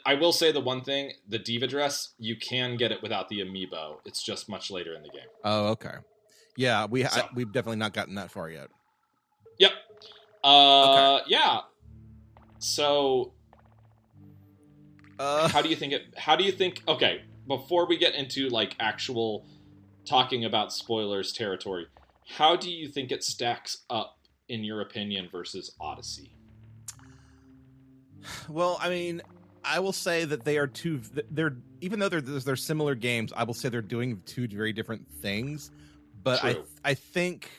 I will say the one thing: the diva dress, you can get it without the amiibo. It's just much later in the game. Oh, okay. Yeah, we've definitely not gotten that far yet. Yep. Okay. Yeah. So, how do you think? Okay, before we get into like actual talking about spoilers territory, how do you think it stacks up in your opinion versus Odyssey? Well, I mean, I will say that they're even though they're similar games, I will say they're doing two very different things. But True. I think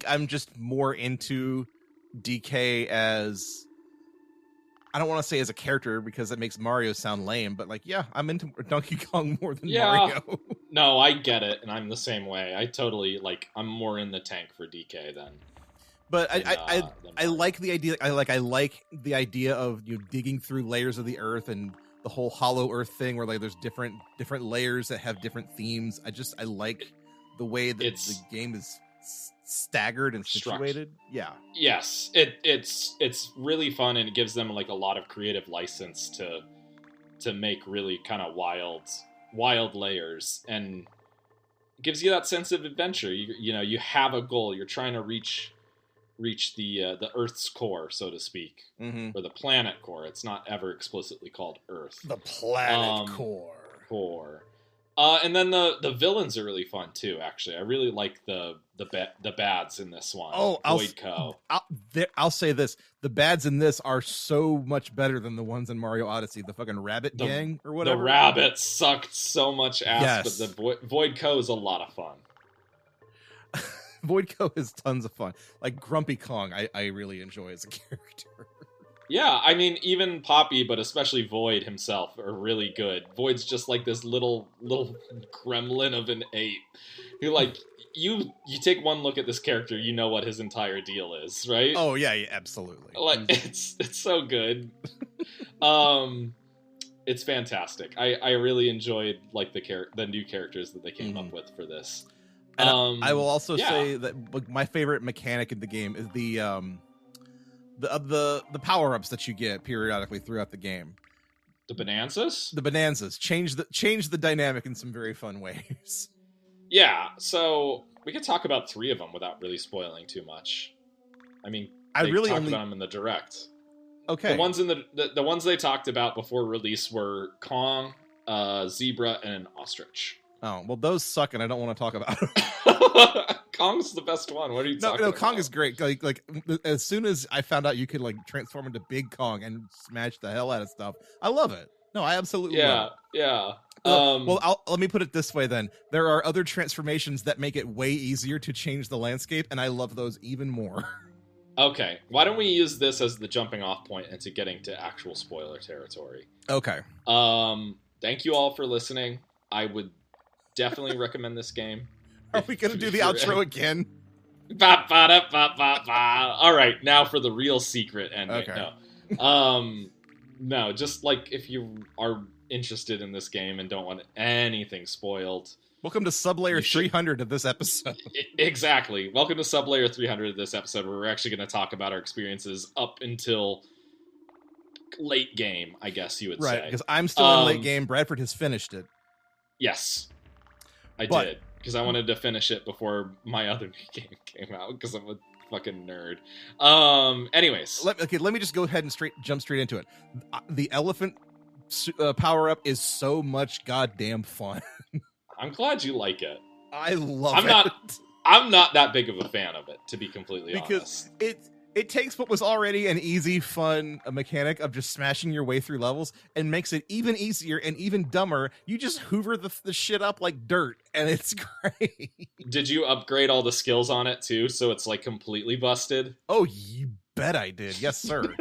I'm just more into DK as, I don't want to say as a character because that makes Mario sound lame, but like, yeah, I'm into Donkey Kong more than Mario. No, I get it, and I'm the same way. I totally I'm more in the tank for DK than. But I like the idea. I like the idea of digging through layers of the earth and the whole Hollow Earth thing, where like there's different layers that have different themes. I like the way that the game is staggered and situated. Yeah. Yes, it's really fun, and it gives them like a lot of creative license to make really kind of wild layers, and it gives you that sense of adventure. You have a goal. You're trying to reach reach the Earth's core, so to speak, or the planet core. It's not ever explicitly called Earth. The planet core. And then the villains are really fun too. Actually, I really like the bads in this one. Oh, I'll say this: the bads in this are so much better than the ones in Mario Odyssey. The fucking rabbit gang or whatever. The rabbit sucked so much ass, yes. but the Void Co is a lot of fun. Void Co is tons of fun. Like Grumpy Kong, I really enjoy as a character. Yeah, I mean, even Poppy, but especially Void himself, are really good. Void's just like this little gremlin of an ape who, like, you take one look at this character, you know what his entire deal is, right? Oh yeah, absolutely. Like, it's so good. It's fantastic. I really enjoyed like the new characters that they came up with for this. And I will also say that my favorite mechanic in the game is the power-ups that you get periodically throughout the game. The Bonanzas? The Bonanzas change the dynamic in some very fun ways. Yeah, so we could talk about 3 of them without really spoiling too much. I mean, they talked about them in the direct. Okay. The ones in the ones they talked about before release were Kong, Zebra, and an ostrich. Oh, well, those suck, and I don't want to talk about them. Kong's the best one. What are you talking about? No, Kong is great. Like as soon as I found out you could like transform into Big Kong and smash the hell out of stuff, I love it. No, I absolutely love it. Yeah. Let me put it this way then. There are other transformations that make it way easier to change the landscape, and I love those even more. Okay, why don't we use this as the jumping off point into getting to actual spoiler territory? Okay. Thank you all for listening. I would definitely recommend this game. Are we going to do the outro again? All right, now for the real secret ending. Okay. No, just like if you are interested in this game and don't want anything spoiled. Welcome to Sublayer 300 of this episode. Exactly. Welcome to Sublayer 300 of this episode, where we're actually going to talk about our experiences up until late game, I guess you would say. Right, because I'm still in late game. Bradford has finished it. Yes, I did. Because I wanted to finish it before my other game came out, because I'm a fucking nerd. Anyways. Let me just go ahead and jump straight into it. The elephant power-up is so much goddamn fun. I'm glad you like it. I love it. I'm not that big of a fan of it, to be completely honest. Because it takes what was already an easy, fun mechanic of just smashing your way through levels and makes it even easier and even dumber. You just hoover the shit up like dirt, and it's great. Did you upgrade all the skills on it, too, so it's, like, completely busted? Oh, you bet I did. Yes, sir.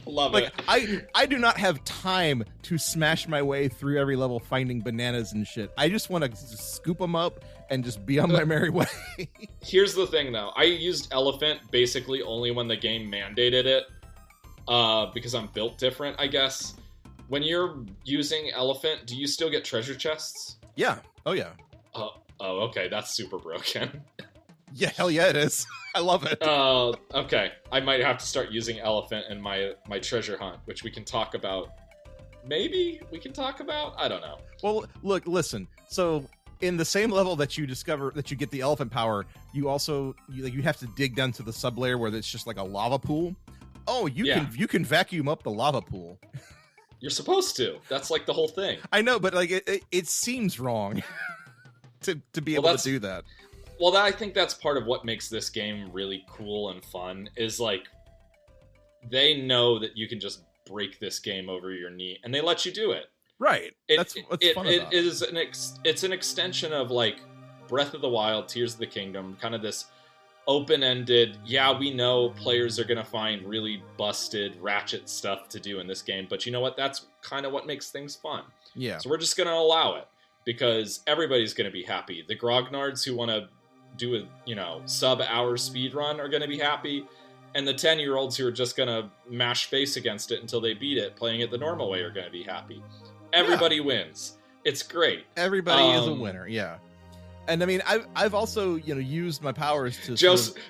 Love it. I do not have time to smash my way through every level finding bananas and shit. I just want to scoop them up and just be on my merry way. Here's the thing, though. I used elephant basically only when the game mandated it, because I'm built different, I guess. When you're using elephant, do you still get treasure chests? Yeah. Oh, yeah. Oh, okay. That's super broken. Yeah, hell yeah, it is. I love it. Okay. I might have to start using elephant in my treasure hunt, which we can talk about. Maybe we can talk about? I don't know. Well, look, listen. So in the same level that you discover that you get the elephant power, you also you have to dig down to the sublayer where it's just like a lava pool. Oh, you can vacuum up the lava pool. You're supposed to. That's like the whole thing. I know, but like it seems wrong to be able to do that. Well, I think that's part of what makes this game really cool and fun, is like they know that you can just break this game over your knee, and they let you do it. Right. That's what's fun about it. It's an extension of like Breath of the Wild, Tears of the Kingdom, kind of this open-ended, yeah, we know players are going to find really busted, ratchet stuff to do in this game, but you know what? That's kind of what makes things fun. Yeah. So we're just going to allow it, because everybody's going to be happy. The grognards who want to do a sub-hour speed run are going to be happy, and the 10-year-olds who are just going to mash face against it until they beat it, playing it the normal way, are going to be happy. Everybody wins. It's great. Everybody is a winner. Yeah. And I mean, I've also used my powers to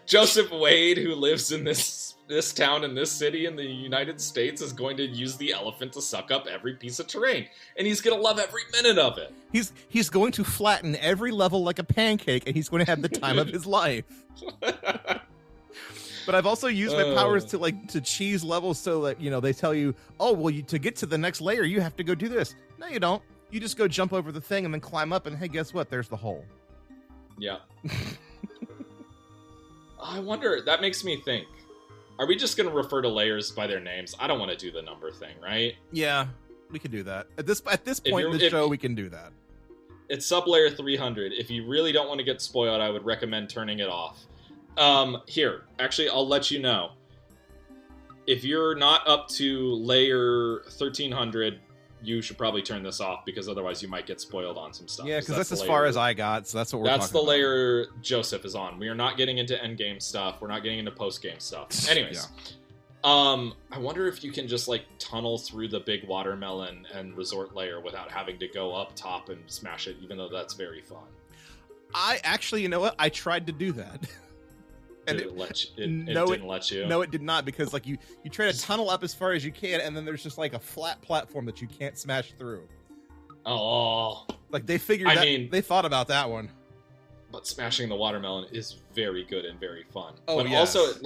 Joseph Wade, who lives in this town in this city in the United States, is going to use the elephant to suck up every piece of terrain, and he's going to love every minute of it. He's going to flatten every level like a pancake, and he's going to have the time of his life. But I've also used my powers to cheese levels so that, they tell you, oh, well, to get to the next layer, you have to go do this. No, you don't. You just go jump over the thing and then climb up, and hey, guess what? There's the hole. Yeah. I wonder, that makes me think, are we just going to refer to layers by their names? I don't want to do the number thing, right? Yeah, we could do that. At this point in the show, we can do that. It's sub-layer 300. If you really don't want to get spoiled, I would recommend turning it off. Here, actually, I'll let you know. If you're not up to layer 1300, you should probably turn this off, because otherwise you might get spoiled on some stuff. Yeah, because that's as far as I got, so that's what we're talking about. That's the layer Joseph is on. We are not getting into endgame stuff. We're not getting into post-game stuff. Anyways, I wonder if you can just, tunnel through the big watermelon and resort layer without having to go up top and smash it, even though that's very fun. I actually, you know what? I tried to do that. And it didn't let you? No, it did not, because you try to tunnel up as far as you can, and then there's just a flat platform that you can't smash through. Oh. They figured they thought about that one. But smashing the watermelon is very good and very fun. Oh, but yes. also,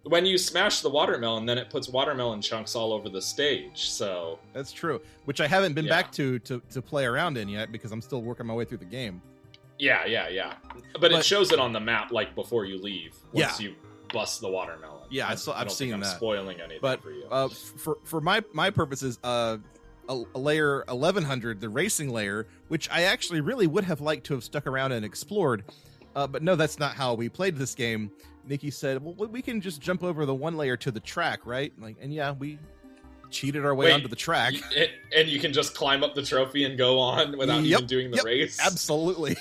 when you smash the watermelon, then it puts watermelon chunks all over the stage, so... That's true, which I haven't been back to play around in yet, because I'm still working my way through the game. Yeah. But it shows it on the map, before you leave, once you bust the watermelon. Yeah, I've seen that. I'm spoiling anything for you. For my purposes, a layer 1100, the racing layer, which I actually really would have liked to have stuck around and explored, but no, that's not how we played this game. Nikki said, well, we can just jump over the one layer to the track, right? And yeah, we cheated our way onto the track. And you can just climb up the trophy and go on without even doing the race? Absolutely.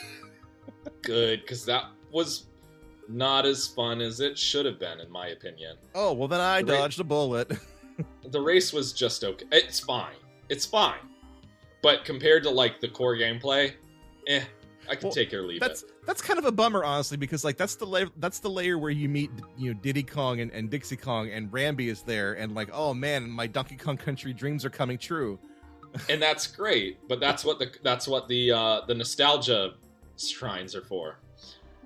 Good, because that was not as fun as it should have been, in my opinion. Oh, well, then I dodged a bullet. The race was just okay. It's fine. But compared to, the core gameplay, I can take or leave it. That's kind of a bummer, honestly, because that's the layer where you meet Diddy Kong and Dixie Kong, and Rambi is there, and oh man, my Donkey Kong Country dreams are coming true. And that's great, but that's what the nostalgia shrines are for.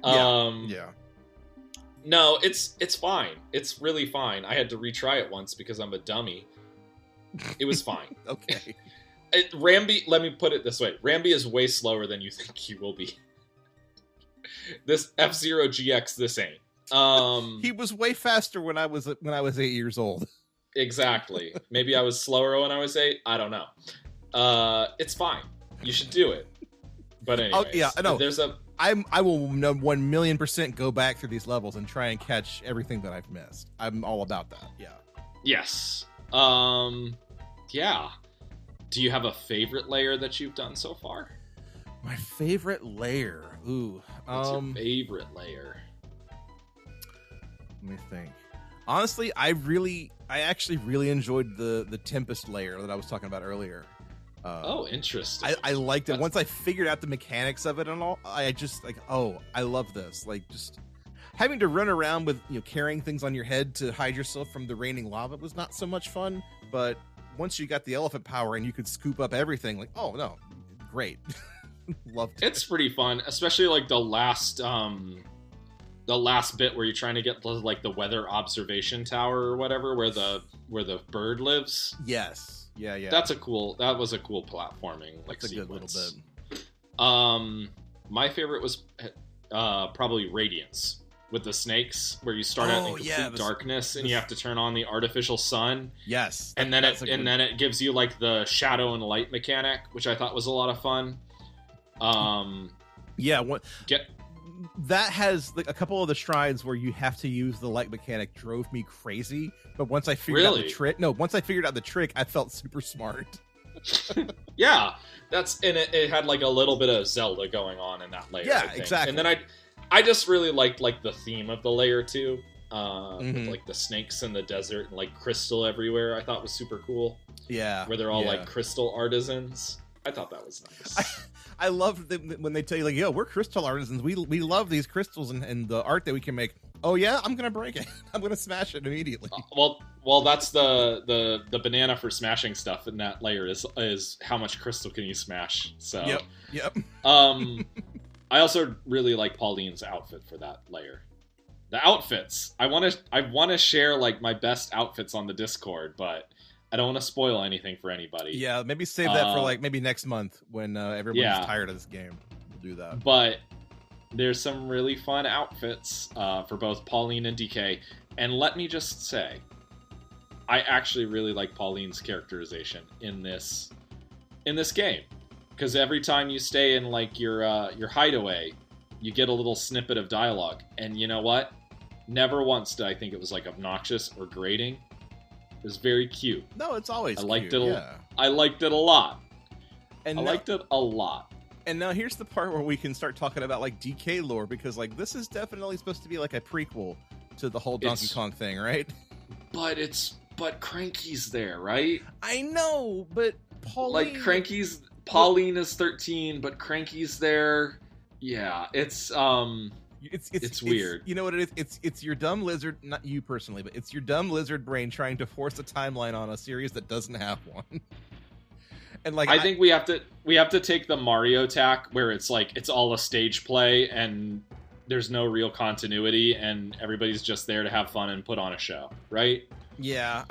Yeah. No, it's fine. It's really fine. I had to retry it once because I'm a dummy. It was fine. Okay. Rambi, let me put it this way. Rambi is way slower than you think he will be. This F-Zero GX, this ain't. He was way faster when I was 8 years old. Exactly. Maybe I was slower when I was 8. I don't know. It's fine. You should do it. But anyways, I will 1,000,000% go back through these levels and try and catch everything that I've missed. I'm all about that. Yeah. Yes. Yeah. Do you have a favorite layer that you've done so far? My favorite layer. Ooh. What's your favorite layer? Let me think. Honestly, I actually really enjoyed the Tempest layer that I was talking about earlier. Interesting. I liked it. Once I figured out the mechanics of it and all, I just I love this. Just having to run around with carrying things on your head to hide yourself from the raining lava was not so much fun. But once you got the elephant power and you could scoop up everything, oh no, great. Loved it. It's pretty fun, especially the last bit where you're trying to get the weather observation tower or whatever, where the bird lives. Yes. Yeah. That was a cool platforming That's sequence. A good little bit. My favorite was probably Radiance with the snakes, where you start out in complete darkness and you have to turn on the artificial sun. Yes. And then it gives you the shadow and light mechanic, which I thought was a lot of fun. That has a couple of the shrines where you have to use the light mechanic drove me crazy, but once I figured out the trick, I felt super smart. Yeah, it had a little bit of Zelda going on in that layer. Yeah, exactly. And then I just really liked the theme of the layer too, with the snakes in the desert and crystal everywhere. I thought was super cool. Yeah, where they're all crystal artisans. I thought that was nice. I love when they tell you yo, we're crystal artisans. We love these crystals and the art that we can make. Oh yeah, I'm gonna break it. I'm gonna smash it immediately. Well, that's the banana for smashing stuff in that layer is how much crystal can you smash. So yep. I also really like Pauline's outfit for that layer. The outfits. I want to share like my best outfits on the Discord, but I don't want to spoil anything for anybody. Yeah, maybe save that for like maybe next month when everyone's tired of this game. We'll do that. But there's some really fun outfits for both Pauline and DK. And let me just say, I actually really like Pauline's characterization in this game, because every time you stay in like your hideaway, you get a little snippet of dialogue, and you know what? Never once did I think it was like obnoxious or grating. It was very cute. No, it's always I liked cute, it. Yeah. I liked it a lot. And I liked it a lot. And now here's the part where we can start talking about like DK lore, because like this is definitely supposed to be like a prequel to the whole Donkey Kong thing, right? But Cranky's there, right? I know, but Pauline... Like Pauline is 13, but Cranky's there. Yeah, it's weird. You know what it is? It's your dumb lizard, not you personally, but it's your dumb lizard brain trying to force a timeline on a series that doesn't have one. And like I think we have to take the Mario tack, where it's like it's all a stage play and there's no real continuity and everybody's just there to have fun and put on a show, right? Yeah.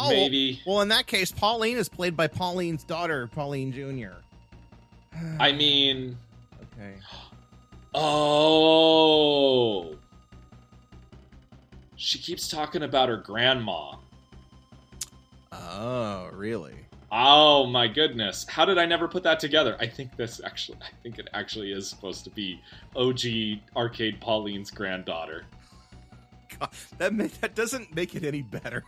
Maybe. Well, in that case, Pauline is played by Pauline's daughter, Pauline Jr. I mean... Okay. Oh! She keeps talking about her grandma. Oh, really? Oh my goodness. How did I never put that together? I think it actually is supposed to be OG Arcade Pauline's granddaughter. God, that doesn't make it any better.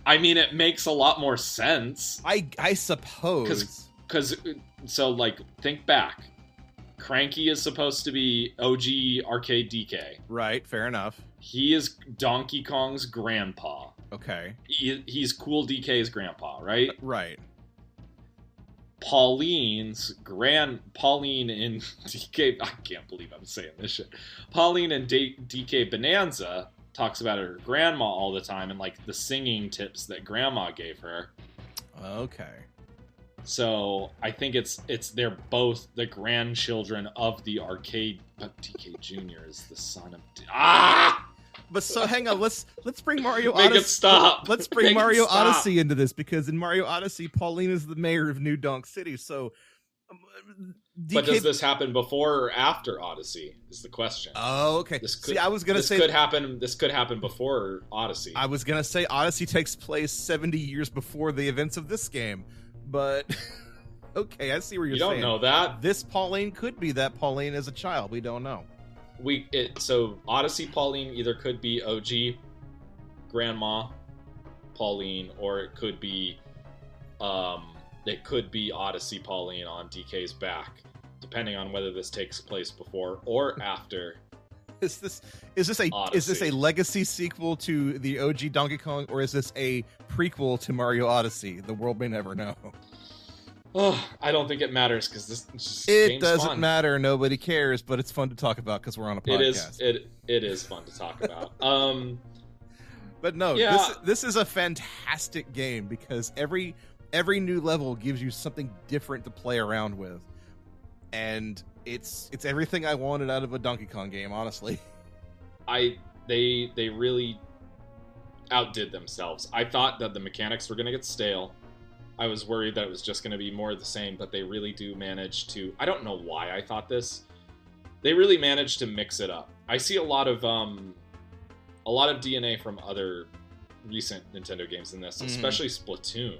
I mean, it makes a lot more sense. I suppose. Because, so, like, think back. Cranky is supposed to be OG Arcade DK. Right, fair enough. He is Donkey Kong's grandpa. Okay. He's Cool DK's grandpa, right? Right. Pauline in DK... I can't believe I'm saying this shit. Pauline in DK Bananza talks about her grandma all the time and, like, the singing tips that grandma gave her. Okay. So I think they're both the grandchildren of the arcade, but DK Jr. is the son of... But so hang on, let's bring Mario Make Odyssey. it stop. Let's bring Make Mario it stop. Odyssey into this, because in Mario Odyssey, Pauline is the mayor of New Donk City. So, But does this happen before or after Odyssey? Is the question. Oh, okay. I was gonna say this could happen before Odyssey. I was gonna say Odyssey takes place 70 years before the events of this game, but okay, I see where you're saying. You don't know that. This Pauline could be that Pauline as a child. We don't know. So Odyssey Pauline either could be OG Grandma Pauline, or it could be Odyssey Pauline on DK's back, depending on whether this takes place before or after. Is this a legacy sequel to the OG Donkey Kong, or is this a prequel to Mario Odyssey? The world may never know. Oh, I don't think it matters, because it doesn't matter. Nobody cares, but it's fun to talk about because we're on a podcast. It is fun to talk about. But no, yeah. this is a fantastic game, because every new level gives you something different to play around with, and it's everything I wanted out of a Donkey Kong game, honestly. They really outdid themselves. I thought that the mechanics were going to get stale. I was worried that it was just going to be more of the same, but they really do manage to... I don't know why I thought this. They really managed to mix it up. I see a lot of DNA from other recent Nintendo games in this, especially Splatoon.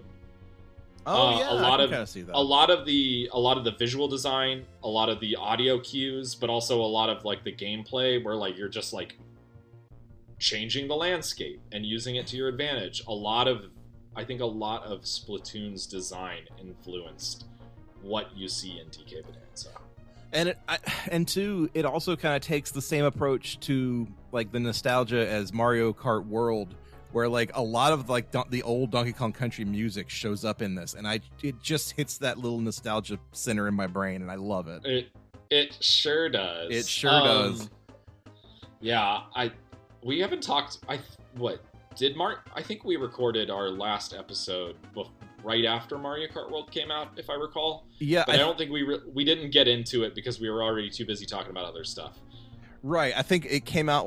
Oh yeah, I can see that. A lot of the visual design, a lot of the audio cues, but also a lot of like the gameplay where like you're just like changing the landscape and using it to your advantage. I think a lot of Splatoon's design influenced what you see in DK Bananza. And two, it also kind of takes the same approach to like the nostalgia as Mario Kart World, where like a lot of like the old Donkey Kong Country music shows up in this, and it just hits that little nostalgia center in my brain, and I love it. It sure does. It sure does. Yeah, we haven't talked. I think we recorded our last episode right after Mario Kart World came out, if I recall. Yeah, but I don't think we didn't get into it because we were already too busy talking about other stuff. Right. I think it came out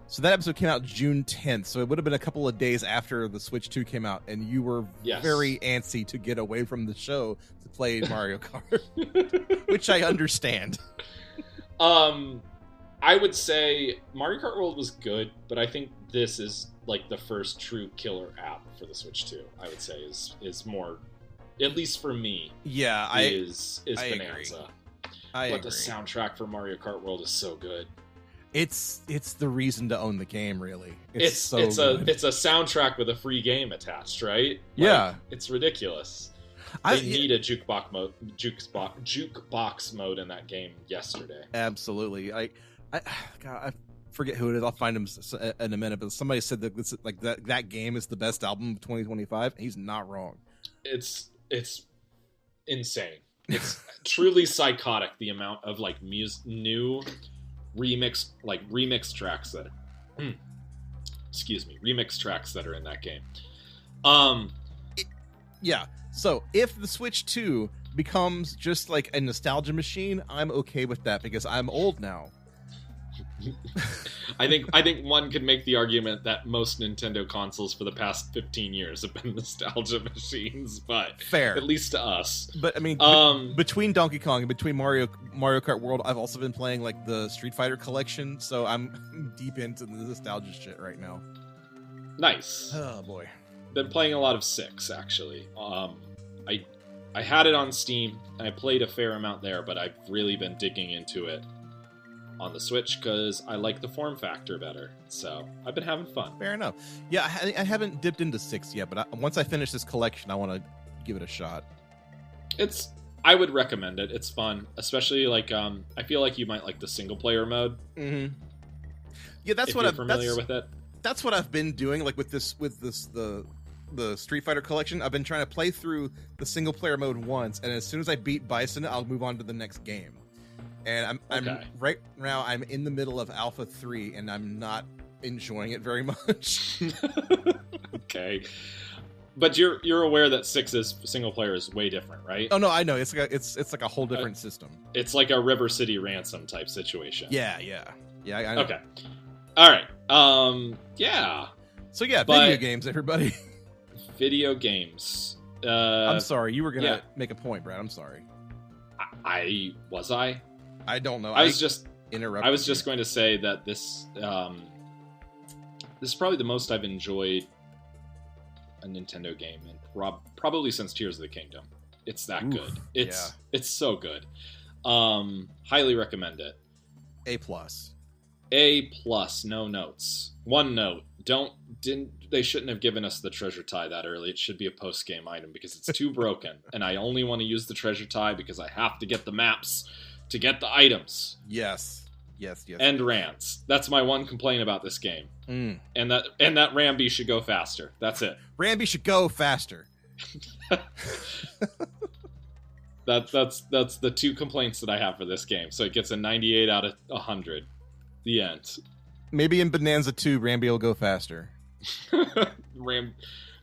so that episode came out June 10th. So it would have been a couple of days after the Switch 2 came out, and you were very antsy to get away from the show to play Mario Kart, which I understand. I would say Mario Kart World was good, but I think this is like the first true killer app for the Switch 2. I would say is more, at least for me. Yeah, is I Bonanza. But the soundtrack for Mario Kart World is so good. It's the reason to own the game, really. It's a soundtrack with a free game attached, right? Yeah, it's ridiculous. They need a jukebox mode in that game yesterday. Absolutely. I forget who it is. I'll find him in a minute. But somebody said that this, that game is the best album of 2025. He's not wrong. It's insane. It's truly psychotic, the amount of new remix tracks that remix tracks that are in that game. Yeah. So if the Switch 2 becomes just like a nostalgia machine, I'm okay with that because I'm old now. I think one could make the argument that most Nintendo consoles for the past 15 years have been nostalgia machines, but fair, at least to us. But I mean, between Donkey Kong and between Mario Kart World, I've also been playing like the Street Fighter collection, so I'm deep into the nostalgia shit right now. Nice. Oh boy, been playing a lot of 6 actually. I had it on Steam and I played a fair amount there, but I've really been digging into it on the Switch because I like the form factor better. So I've been having fun. Fair enough. Yeah, I haven't dipped into 6 yet, but once I finish this collection, I want to give it a shot. I would recommend it. It's fun, especially I feel like you might like the single player mode. Mm-hmm. Yeah, that's what I'm familiar with it. That's what I've been doing. Like with the Street Fighter collection, I've been trying to play through the single player mode once, and as soon as I beat Bison, I'll move on to the next game. And I'm right now I'm in the middle of Alpha 3, and I'm not enjoying it very much. Okay, but you're aware that 6's single player is way different, right? Oh no, I know it's like a whole different system. It's like a River City Ransom type situation. Yeah. I know. Okay, all right. Yeah. So yeah, video games, everybody. Video games. I'm sorry, you were gonna make a point, Brad. I'm sorry. I don't know. I was just interrupting. going to say that this is probably the most I've enjoyed a Nintendo game in probably since Tears of the Kingdom. It's that good. It's so good. Highly recommend it. A+. No notes. One note. They shouldn't have given us the treasure tie that early. It should be a post-game item because it's too broken. And I only want to use the treasure tie because I have to get the maps to get the items. Yes. And rants. That's my one complaint about this game. And that Rambi should go faster. That's it. Rambi should go faster. That's the 2 complaints that I have for this game. So it gets a 98 out of 100. The end. Maybe in Bonanza 2, Rambi will go faster.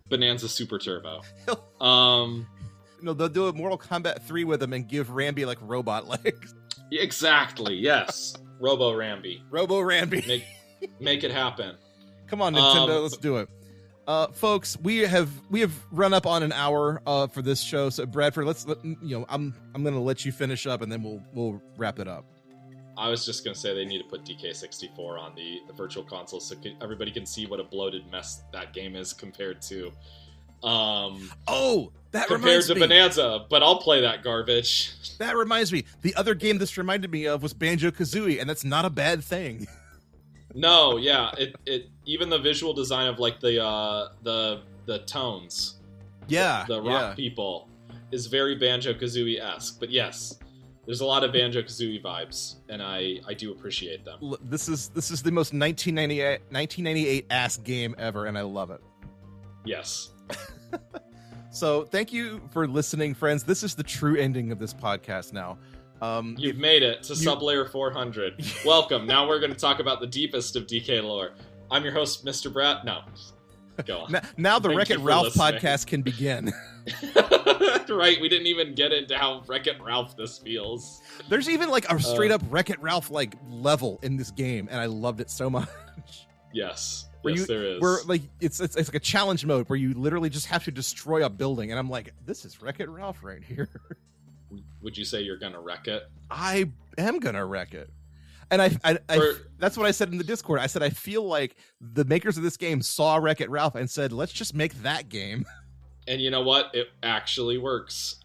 Bonanza Super Turbo. No, they'll do a Mortal Kombat 3 with him and give Rambi like robot legs. Exactly. Yes. Robo Rambi. Make it happen. Come on, Nintendo, let's do it. Folks, we have run up on an hour for this show. So Bradford, I'm going to let you finish up and then we'll wrap it up. I was just going to say they need to put DK64 on the virtual console so everybody can see what a bloated mess that game is compared to Bonanza, but I'll play that garbage. That reminds me. The other game this reminded me of was Banjo-Kazooie, and that's not a bad thing. No, yeah, it even the visual design of like the tones, the rock people is very Banjo-Kazooie-esque. But yes, there's a lot of Banjo-Kazooie vibes, and I do appreciate them. This is the most 1998 ass game ever, and I love it. Yes. So thank you for listening, friends. This is the true ending of this podcast now. You've made it to Sublayer 400. Welcome. Now we're going to talk about the deepest of DK lore. I'm your host, Mr. Brett. No. Go on. Now the Thank Wreck-It you for Ralph listening. podcast can begin. Right, we didn't even get into how Wreck-It Ralph this feels. There's even like a straight up Wreck-It Ralph like level in this game, and I loved it so much. Yes, Where yes, there is. Where like it's like a challenge mode where you literally just have to destroy a building, and I'm like, this is Wreck-It Ralph right here. Would you say you're gonna wreck it? I am gonna wreck it. And that's what I said in the Discord. I said I feel like the makers of this game saw Wreck-It Ralph and said, let's just make that game. And you know what? It actually works.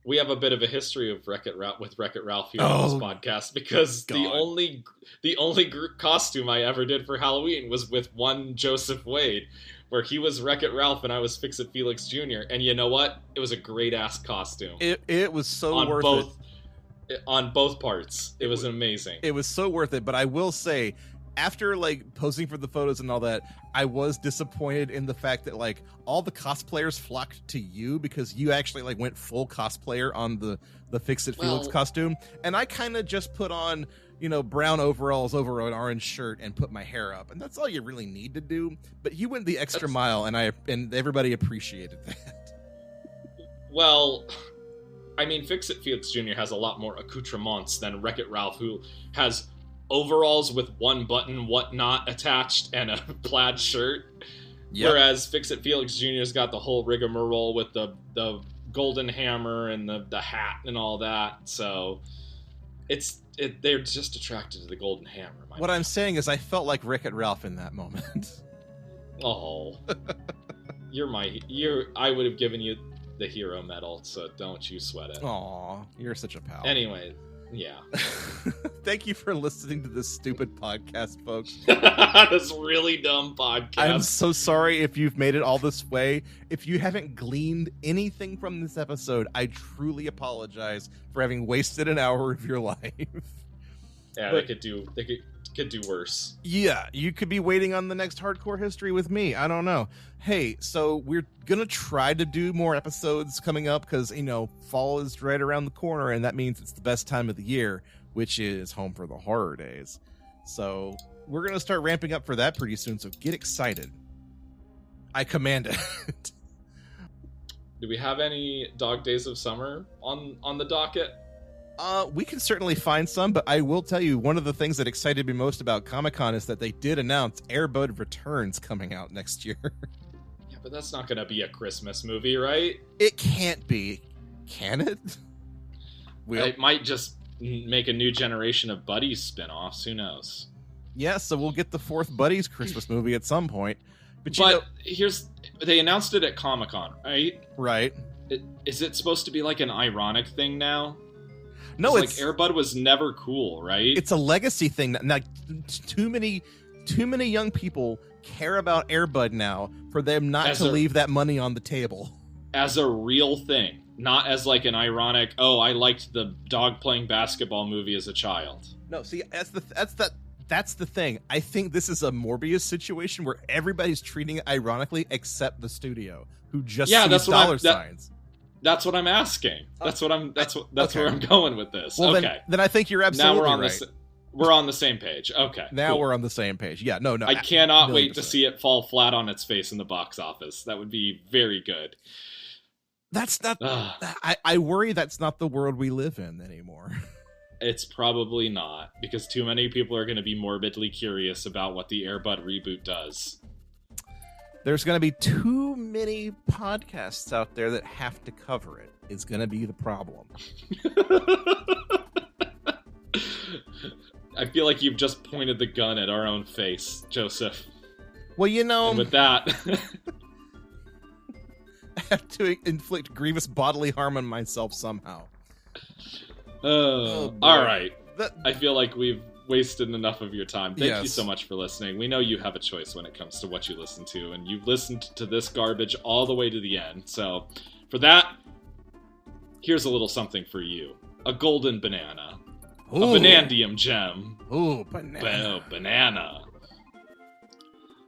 We have a bit of a history of Wreck-It Ralph here on this podcast, because God. the only group costume I ever did for Halloween was with one Joseph Wade, where he was Wreck-It Ralph and I was Fix-It Felix Jr. And you know what? It was a great ass costume. It was so on worth both it. On both parts. It was amazing. It was so worth it, but I will say, after like posing for the photos and all that, I was disappointed in the fact that like all the cosplayers flocked to you because you actually like went full cosplayer on the Fix-It Felix costume, and I kind of just put on, you know, brown overalls over an orange shirt and put my hair up, and that's all you really need to do. But you went the extra mile, and everybody appreciated that. Well, I mean, Fix-It Felix Jr. has a lot more accoutrements than Wreck-It Ralph, who has overalls with one button, whatnot attached, and a plaid shirt. Yep. Whereas Fix-It Felix Jr.'s got the whole rigmarole with the golden hammer and the hat and all that. So they're just attracted to the golden hammer. What I'm saying is I felt like Wreck-It Ralph in that moment. Oh. I would have given you the hero medal, so don't you sweat it. Aw, you're such a pal. Anyway, yeah. Thank you for listening to this stupid podcast, folks. This really dumb podcast. I'm so sorry if you've made it all this way. If you haven't gleaned anything from this episode, I truly apologize for having wasted an hour of your life. Yeah, they could do worse. Yeah, you could be waiting on the next Hardcore History with me. I don't know. Hey, so we're gonna try to do more episodes coming up because, you know, fall is right around the corner, and that means it's the best time of the year, which is home for the horror days. So we're gonna start ramping up for that pretty soon, so get excited. I command it. Do we have any Dog Days of Summer on the docket? We can certainly find some, but I will tell you, one of the things that excited me most about Comic-Con is that they did announce Air Bud Returns coming out next year. Yeah, but that's not going to be a Christmas movie, right? It can't be. Can it? It might just make a new generation of Buddies spin-offs. Who knows? Yeah, so we'll get the fourth Buddies Christmas movie at some point. But they announced it at Comic-Con, right? Right. Is it supposed to be like an ironic thing now? No, it's like Air Bud was never cool, right? It's a legacy thing. Now, too many young people care about Air Bud now for them not to leave that money on the table. As a real thing, not as like an ironic, oh, I liked the dog playing basketball movie as a child. No, see, that's the thing. I think this is a Morbius situation where everybody's treating it ironically except the studio, who just sees dollar signs. That's what I'm asking. That's where I'm going with this. Well, okay. Then I think you're absolutely right. We're on the same page. Okay. Now we're on the same page. Yeah, no. I cannot wait to see it fall flat on its face in the box office. That would be very good. That's not... I worry that's not the world we live in anymore. It's probably not, because too many people are going to be morbidly curious about what the Air Bud reboot does. There's going to be too many podcasts out there that have to cover it. It's going to be the problem. I feel like you've just pointed the gun at our own face, Joseph. Well, you know... And with that... I have to inflict grievous bodily harm on myself somehow. All right. I feel like we've wasted enough of your time. Thank you so much for listening. We know you have a choice when it comes to what you listen to, and you've listened to this garbage all the way to the end. So, for that, here's a little something for you. A golden banana. Ooh. A banandium gem. Ooh, banana. Banana.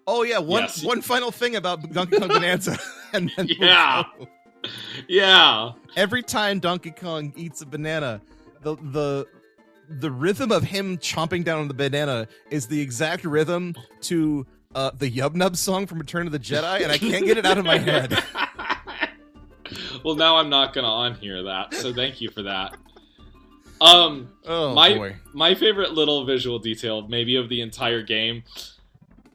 Oh, yeah, one final thing about Donkey Kong Bananza. And then Yeah. Every time Donkey Kong eats a banana, the rhythm of him chomping down on the banana is the exact rhythm to the Yub Nub song from Return of the Jedi, and I can't get it out of my head. Well, now I'm not gonna unhear that, so thank you for that. Boy. My favorite little visual detail, maybe of the entire game,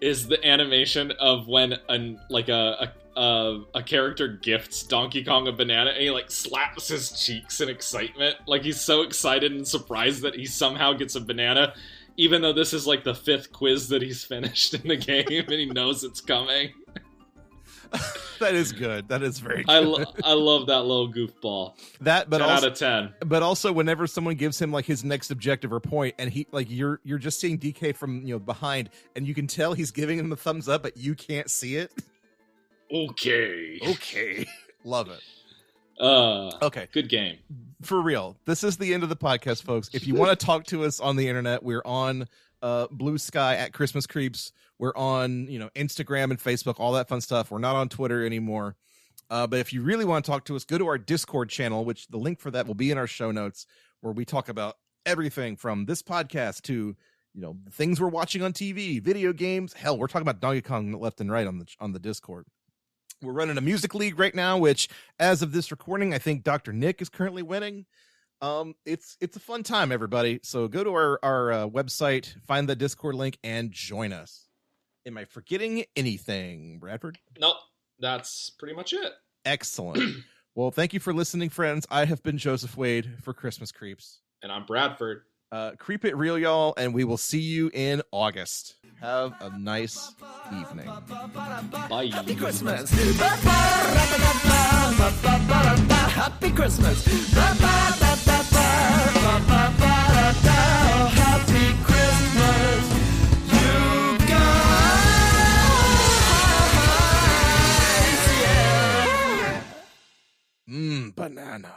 is the animation of when a character gifts Donkey Kong a banana, and he like slaps his cheeks in excitement, like he's so excited and surprised that he somehow gets a banana, even though this is like the 5th quiz that he's finished in the game, and he knows it's coming. That is good. That is very good. I love that little goofball. That, but 10 also, out of 10. But also, whenever someone gives him like his next objective or point, and he like you're just seeing DK from behind, and you can tell he's giving him a thumbs up, but you can't see it. Okay, love it. Okay, good game. For real, this is the end of the podcast, folks. If you want to talk to us on the internet, we're on Blue Sky at Christmas Creeps. We're on, Instagram and Facebook, all that fun stuff. We're not on Twitter anymore. But if you really want to talk to us, go to our Discord channel, which the link for that will be in our show notes, where we talk about everything from this podcast to, things we're watching on TV, video games. Hell, we're talking about Donkey Kong left and right on the Discord. We're running a music league right now, which, as of this recording, I think Dr. Nick is currently winning. It's a fun time, everybody. So go to our website, find the Discord link, and join us. Am I forgetting anything, Bradford? Nope, that's pretty much it. Excellent. Well, thank you for listening, friends. I have been Joseph Wade for Christmas Creeps. And I'm Bradford. Creep it real, y'all, and we will see you in August. Have a nice evening. Bye. Happy Christmas. Happy Christmas. Happy Christmas. You guys. Yeah. Banana.